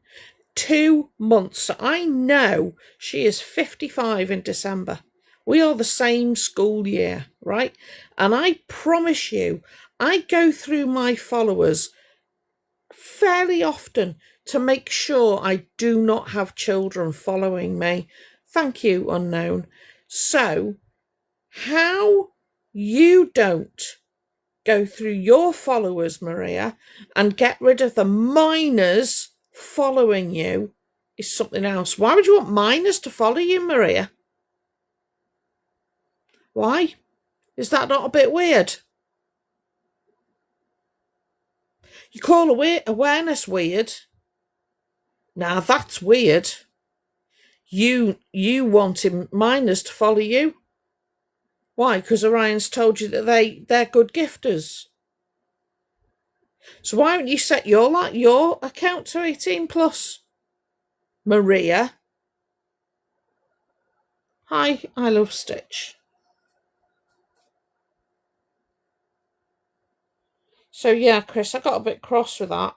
[SPEAKER 1] 2 months. So I know she is 55 in December. We are the same school year, right? And I promise you, I go through my followers fairly often to make sure I do not have children following me. Thank you, unknown. So, how you don't go through your followers, Maria, and get rid of the minors following you is something else. Why would you want minors to follow you, Maria? Why? Is that not a bit weird? You call awareness weird? Now that's weird. You wanting minors to follow you? Why? Because Orion's told you that they're good gifters. So why don't you set your account to 18 plus? Maria. Hi, I love Stitch. So yeah, Chris, I got a bit cross with that.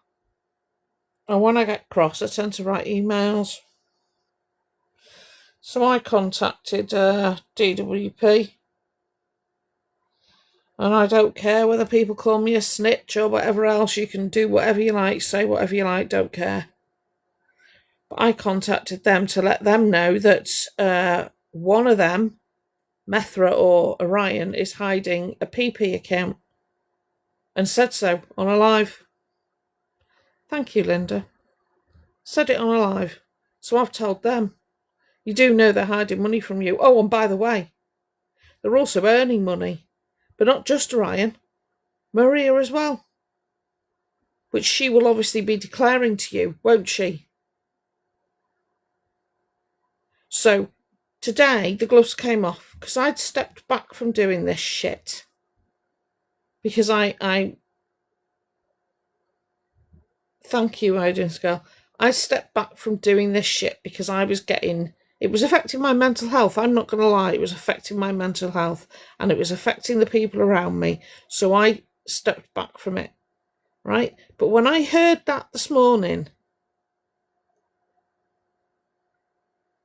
[SPEAKER 1] And when I get cross, I tend to write emails. So I contacted DWP. And I don't care whether people call me a snitch or whatever else. You can do whatever you like, say whatever you like, don't care. But I contacted them to let them know that one of them, Methra or Orion, is hiding a PP account. And said so on a live. Thank you, Linda. Said it on a live. So I've told them. You do know they're hiding money from you. Oh, and by the way, they're also earning money. But not just Orion. Maria as well. Which she will obviously be declaring to you, won't she? So today the gloves came off because I'd stepped back from doing this shit. Because I thank you, Odin's girl. I stepped back from doing this shit because I was getting, it was affecting my mental health. I'm not going to lie, it was affecting my mental health and it was affecting the people around me. So I stepped back from it, right? But when I heard that this morning,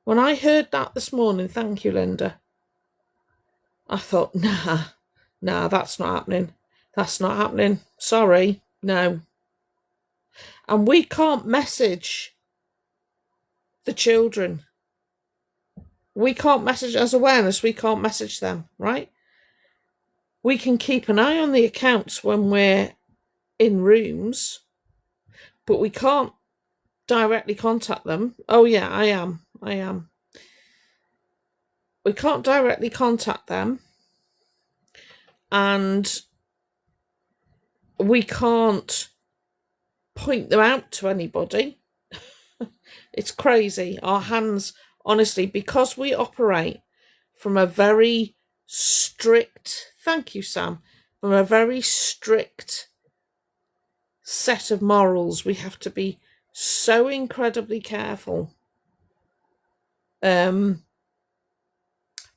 [SPEAKER 1] thank you, Linda, I thought, nah, that's not happening. That's not happening. Sorry, no. And we can't message the children. We can't message, as awareness, we can't message them, right? We can keep an eye on the accounts when we're in rooms, but we can't directly contact them. Oh yeah, I am. We can't directly contact them, and we can't point them out to anybody. It's crazy. Our hands, honestly, because we operate from a very strict, thank you, Sam, from a very strict set of morals, we have to be so incredibly careful. But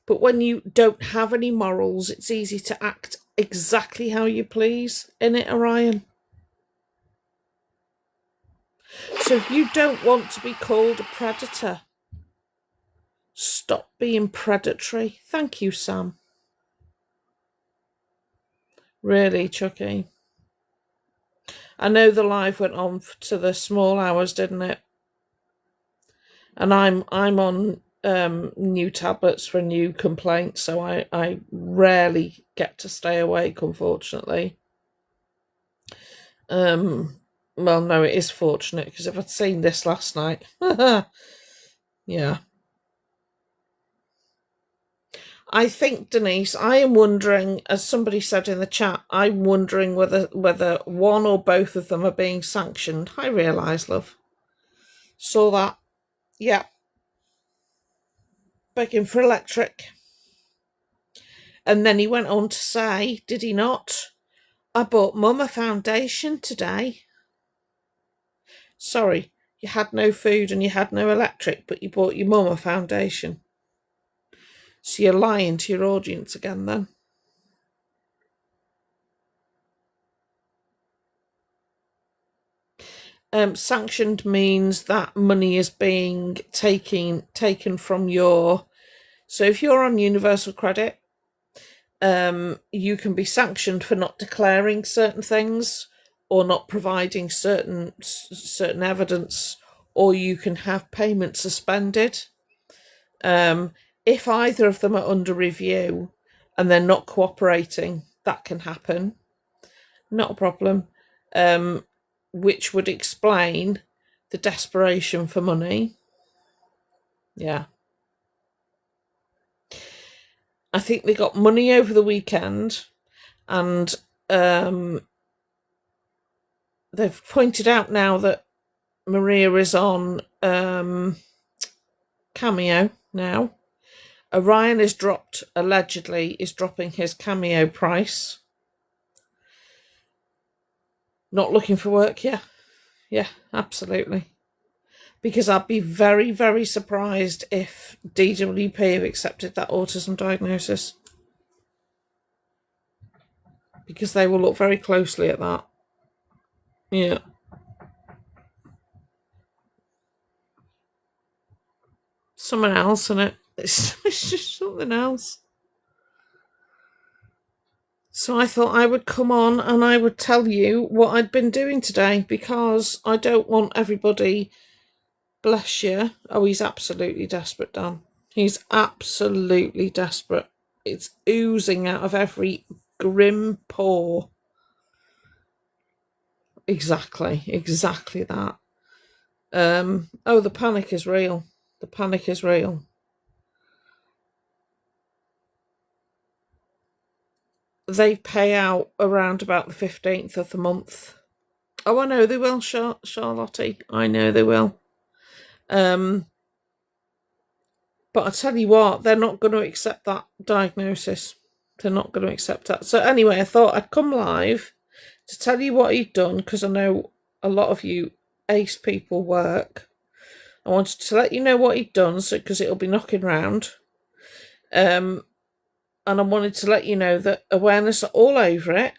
[SPEAKER 1] when you don't have any morals, it's easy to act exactly how you please in it, Orion. So if you don't want to be called a predator, stop being predatory. Thank you, Sam. Really, Chucky. I know the live went on to the small hours, didn't it? And I'm on new tablets for new complaints, so I rarely get to stay awake, unfortunately. Well, no, it is fortunate, because if I'd seen this last night, yeah. I think, Denise, I am wondering, as somebody said in the chat, I'm wondering whether one or both of them are being sanctioned. I realise, love. Saw that. Yeah. Begging for electric. And then he went on to say, did he not? I bought Mum a foundation today. Sorry, you had no food and you had no electric, but you bought your mum a foundation. So you're lying to your audience again then. Sanctioned means that money is being taken from your... So if you're on Universal Credit, you can be sanctioned for not declaring certain things or not providing certain evidence, or you can have payment suspended. If either of them are under review and they're not cooperating, that can happen. Not a problem. Which would explain the desperation for money. Yeah. I think they got money over the weekend, and they've pointed out now that Maria is on Cameo now. Orion is allegedly dropping his Cameo price. Not looking for work, yeah. Yeah, absolutely. Because I'd be very, very surprised if DWP have accepted that autism diagnosis. Because they will look very closely at that. Yeah. Something else in it. It's just something else. So I thought I would come on and I would tell you what I'd been doing today, because I don't want everybody, bless you. Oh, he's absolutely desperate, Dan. He's absolutely desperate. It's oozing out of every grim pore. Exactly that. Oh, the panic is real. The panic is real. They pay out around about the 15th of the month. Oh, I know they will, Charlotte. I know they will. But I tell you what, they're not going to accept that diagnosis. They're not going to accept that. So anyway, I thought I'd come live to tell you what he'd done, because I know a lot of you ACE people work. I wanted to let you know what he'd done, so because it'll be knocking round. And I wanted to let you know that awareness are all over it.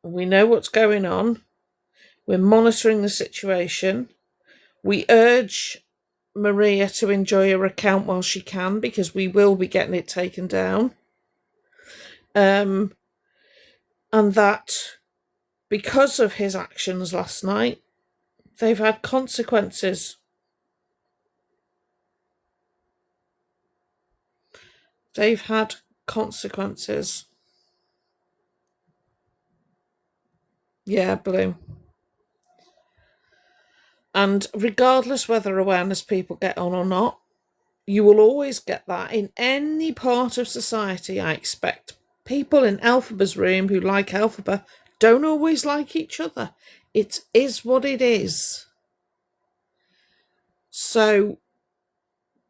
[SPEAKER 1] We know what's going on. We're monitoring the situation. We urge Maria to enjoy her account while she can, because we will be getting it taken down. And that because of his actions last night, they've had consequences. They've had consequences. Yeah, Blue. And regardless whether awareness people get on or not, you will always get that in any part of society, I expect. People in Elphaba's room who like Elphaba don't always like each other. It is what it is. So,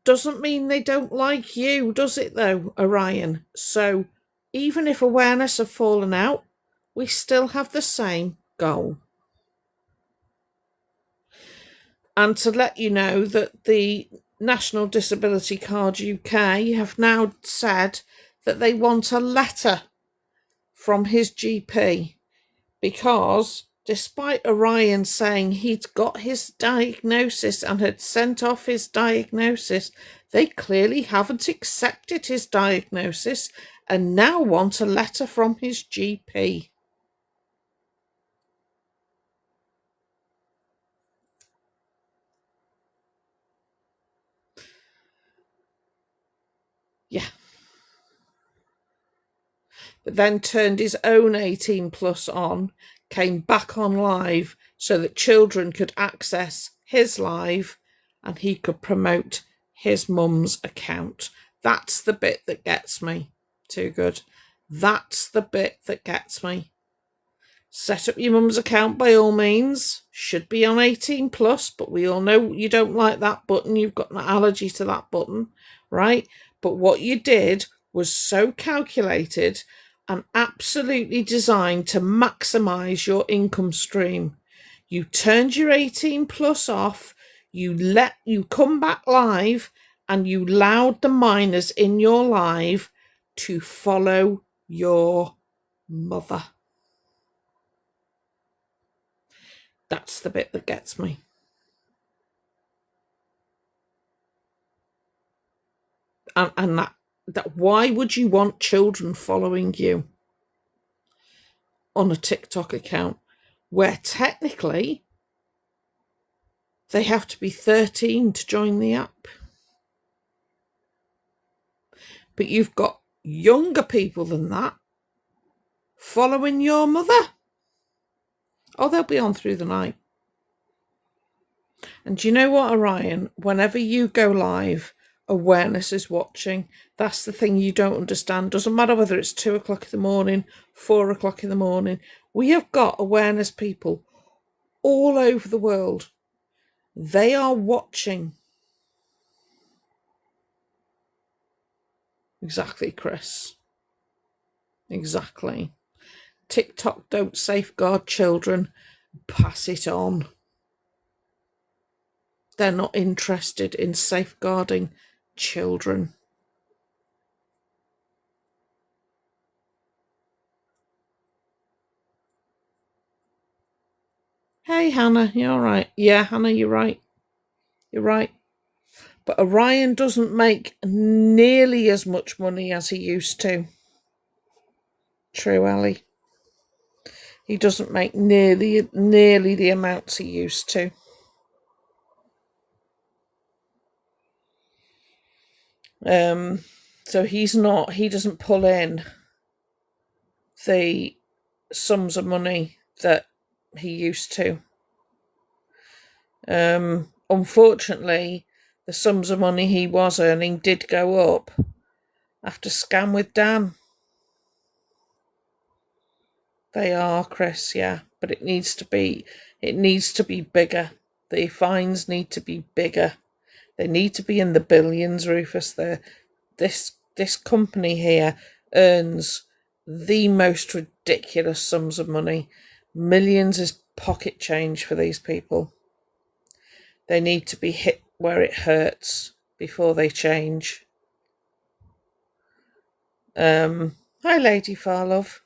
[SPEAKER 1] doesn't mean they don't like you, does it though, Orion? So, even if awareness have fallen out, we still have the same goal. And to let you know that the National Disability Card UK have now said that they want a letter from his GP, because despite Orion saying he'd got his diagnosis and had sent off his diagnosis, they clearly haven't accepted his diagnosis and now want a letter from his GP. Yeah. But then turned his own 18 plus on, came back on live so that children could access his live and he could promote his mum's account. That's the bit that gets me. Too good. That's the bit that gets me. Set up your mum's account by all means. Should be on 18 plus, but we all know you don't like that button. You've got an allergy to that button, right? But what you did was so calculated and absolutely designed to maximize your income stream. You turned your 18 plus off, you come back live, and you allowed the minors in your live to follow your mother. That's the bit that gets me. And that why would you want children following you on a TikTok account where technically they have to be 13 to join the app? But you've got younger people than that following your mother. Oh, they'll be on through the night. And do you know what, Orion? Whenever you go live, awareness is watching. That's the thing you don't understand. Doesn't matter whether it's 2 o'clock in the morning, 4 o'clock in the morning. We have got awareness people all over the world. They are watching. Exactly, Chris. Exactly. TikTok don't safeguard children. Pass it on. They're not interested in safeguarding children. Hey. Hey, Hannah, you're all right. Yeah, Hannah, you're right. You're right. But Orion doesn't make nearly as much money as he used to. True, Ali. He doesn't make nearly the amounts he used to. So he doesn't pull in the sums of money that he used to. Unfortunately, the sums of money he was earning did go up after Scam with Dan. They are, Chris, yeah, but it needs to be bigger. The fines need to be bigger. They need to be in the billions, Rufus. This company here earns the most ridiculous sums of money. Millions is pocket change for these people. They need to be hit where it hurts before they change. Hi, Lady Farlove.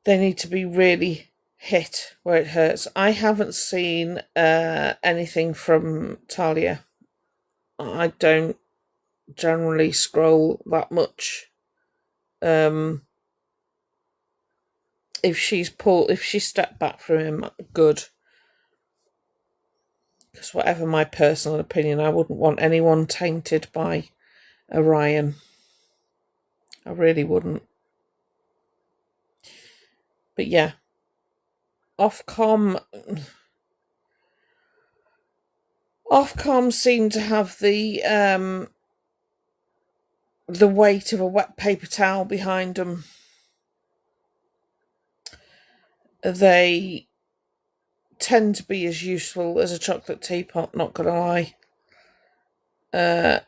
[SPEAKER 1] They need to be really hit where it hurts. I haven't seen anything from Talia. I don't generally scroll that much. If she stepped back from him, good. Because whatever my personal opinion, I wouldn't want anyone tainted by Orion. I really wouldn't. But yeah, Ofcom seem to have the weight of a wet paper towel behind them. They tend to be as useful as a chocolate teapot, not gonna lie. I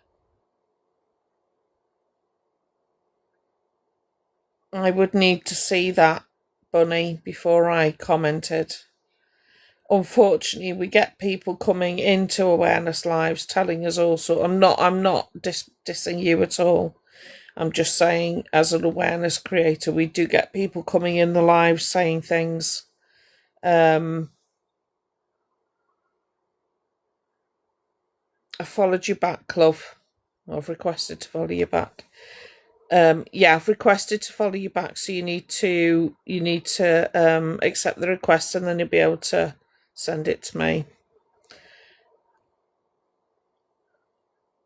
[SPEAKER 1] would need to see that, Bunny, before I commented. Unfortunately, we get people coming into awareness lives telling us all sorts. I'm not dissing you at all. I'm just saying, as an awareness creator, we do get people coming in the lives saying things. I followed you back, love. I've requested to follow you back. Yeah, I've requested to follow you back, so you need to accept the request, and then you'll be able to send it to me.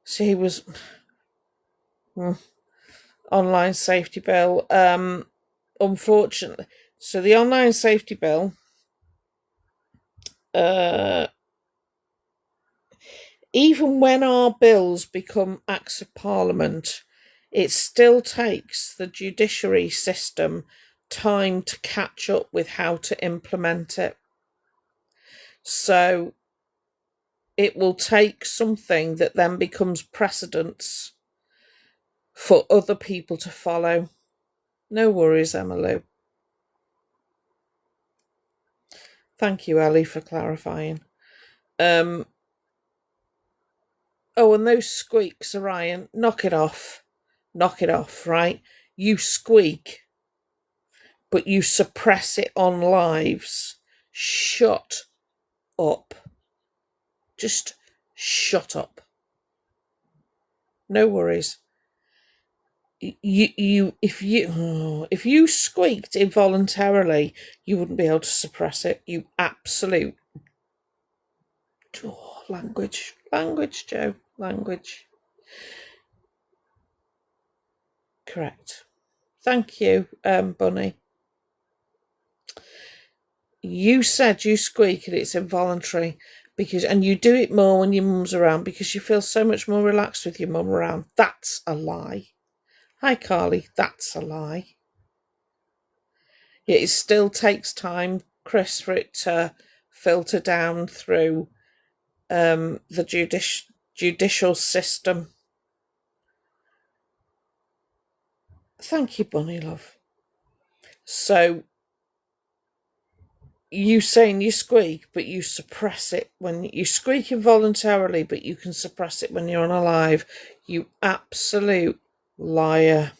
[SPEAKER 1] So he was online safety bill. Unfortunately, so the online safety bill, even when our bills become acts of parliament, it still takes the judiciary system time to catch up with how to implement it. So it will take something that then becomes precedence for other people to follow. No worries, Emma. Thank you, Ellie, for clarifying. Oh, and those squeaks, Orion, knock it off. Knock it off, right? You squeak, but you suppress it on lives. Shut up. Just shut up. No worries. If you squeaked involuntarily, you wouldn't be able to suppress it. You absolute language, Joe, language. Correct. Thank you, Bunny. You said you squeak and it's involuntary and you do it more when your mum's around because you feel so much more relaxed with your mum around. That's a lie. Hi, Carly. That's a lie. It still takes time, Chris, for it to filter down through the judicial system. Thank you, Bunny love. So you saying you squeak, but you suppress it when you squeak involuntarily, but you can suppress it when you're on a live. You absolute liar.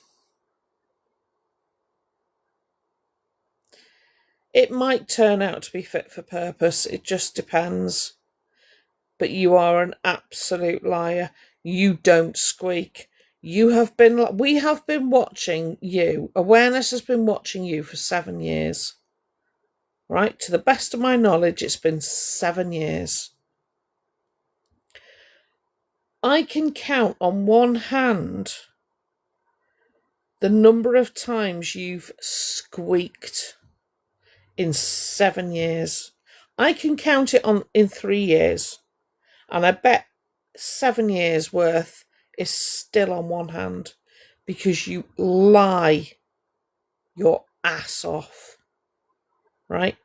[SPEAKER 1] It might turn out to be fit for purpose. It just depends. But you are an absolute liar. You don't squeak. We have been watching you. Awareness has been watching you for 7 years. Right? To the best of my knowledge, it's been 7 years. I can count on one hand the number of times you've squeaked in 7 years. I can count it in 3 years. And I bet 7 years worth is still on one hand because you lie your ass off. Right?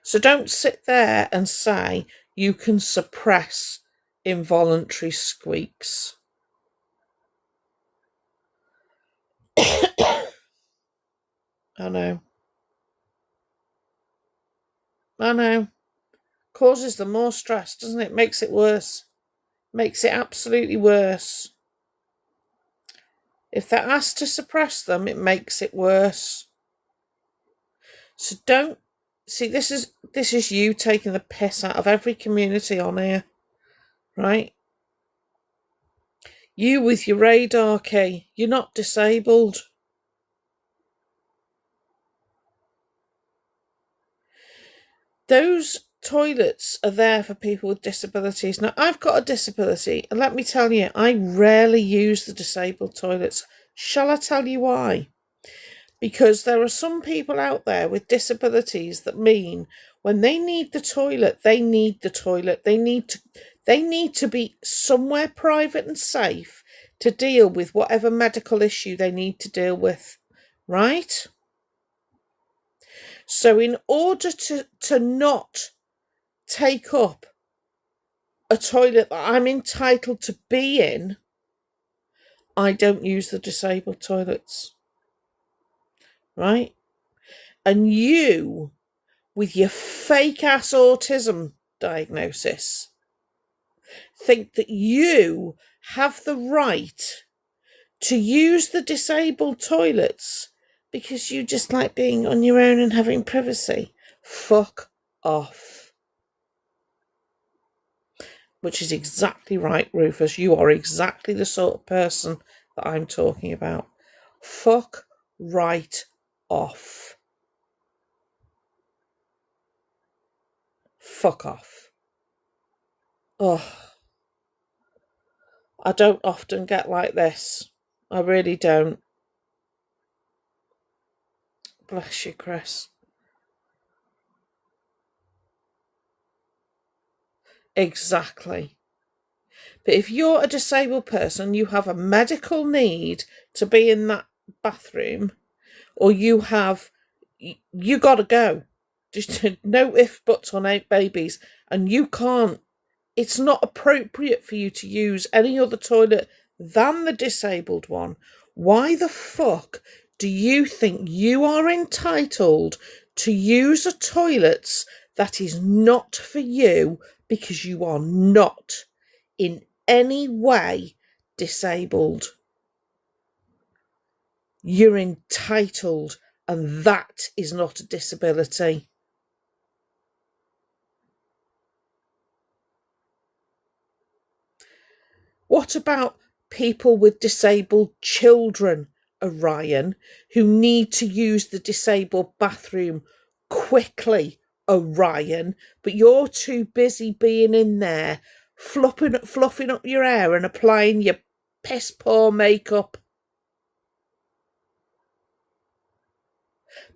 [SPEAKER 1] So don't sit there and say you can suppress involuntary squeaks. I know. Causes them more stress, doesn't it? Makes it worse. Makes it absolutely worse. If they're asked to suppress them, it makes it worse. So don't see, this is you taking the piss out of every community on here, right? You with your radar key, you're not disabled. Those toilets are there for people with disabilities. Now, I've got a disability, and let me tell you, I rarely use the disabled toilets. Shall I tell you why? Because there are some people out there with disabilities that mean when they need the toilet, they need the toilet. They need to be somewhere private and safe to deal with whatever medical issue they need to deal with, right? So in order to not take up a toilet that I'm entitled to be in, I don't use the disabled toilets, right? And you, with your fake ass autism diagnosis, think that you have the right to use the disabled toilets because you just like being on your own and having privacy. Fuck off. Which is exactly right, Rufus. You are exactly the sort of person that I'm talking about. Fuck right off. Fuck off. Oh, I don't often get like this. I really don't. Bless you, Chris. Exactly. But if you're a disabled person, you have a medical need to be in that bathroom, or you gotta go. Just no ifs, buts, or no babies. And you can't, it's not appropriate for you to use any other toilet than the disabled one. Why the fuck do you think you are entitled to use a toilet that is not for you because you are not in any way disabled? You're entitled, and that is not a disability. What about people with disabled children, Orion, who need to use the disabled bathroom quickly, Orion, but you're too busy being in there fluffing up your hair and applying your piss poor makeup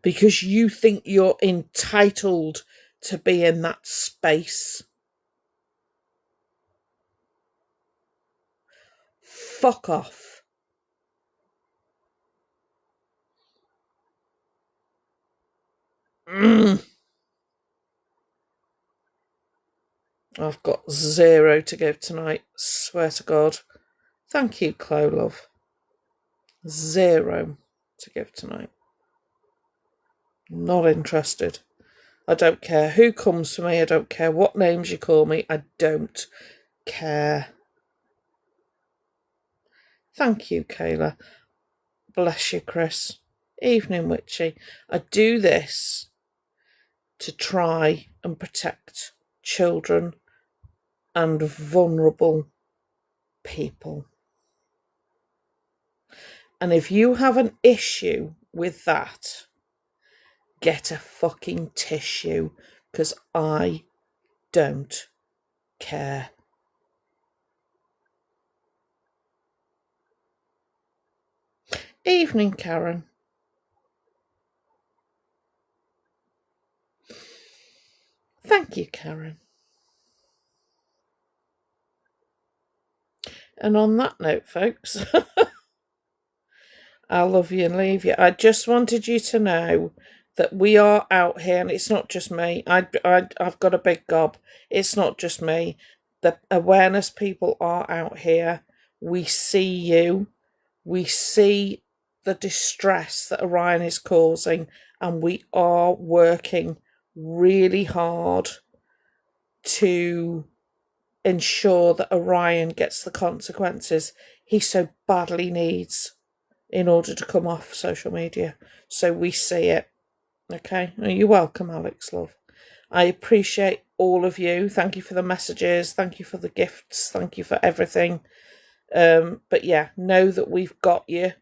[SPEAKER 1] because you think you're entitled to be in that space? Fuck off. I've got 0 to give tonight, swear to God. Thank you, Chloe, love. 0 to give tonight. Not interested. I don't care who comes for me. I don't care what names you call me. I don't care. Thank you, Kayla. Bless you, Chris. Evening, Witchy. I do this to try and protect children and vulnerable people. And if you have an issue with that, get a fucking tissue, because I don't care. Evening, Karen. Thank you, Karen. And on that note, folks, I'll love you and leave you. I just wanted you to know that we are out here, and it's not just me. I've got a big gob. It's not just me. The awareness people are out here. We see you. We see the distress that Orion is causing, and we are working really hard to ensure that Orion gets the consequences he so badly needs in order to come off social media. So we see it. Okay? You're welcome, Alex, love. I appreciate all of you. Thank you for the messages. Thank you for the gifts. Thank you for everything. But yeah, know that we've got you.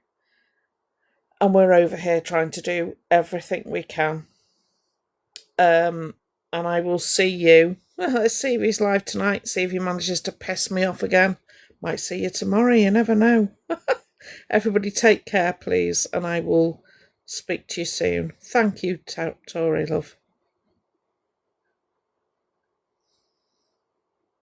[SPEAKER 1] And we're over here trying to do everything we can. And I will see you. Let's see if he's live tonight. See if he manages to piss me off again. Might see you tomorrow. You never know. Everybody take care, please. And I will speak to you soon. Thank you, Tori, love.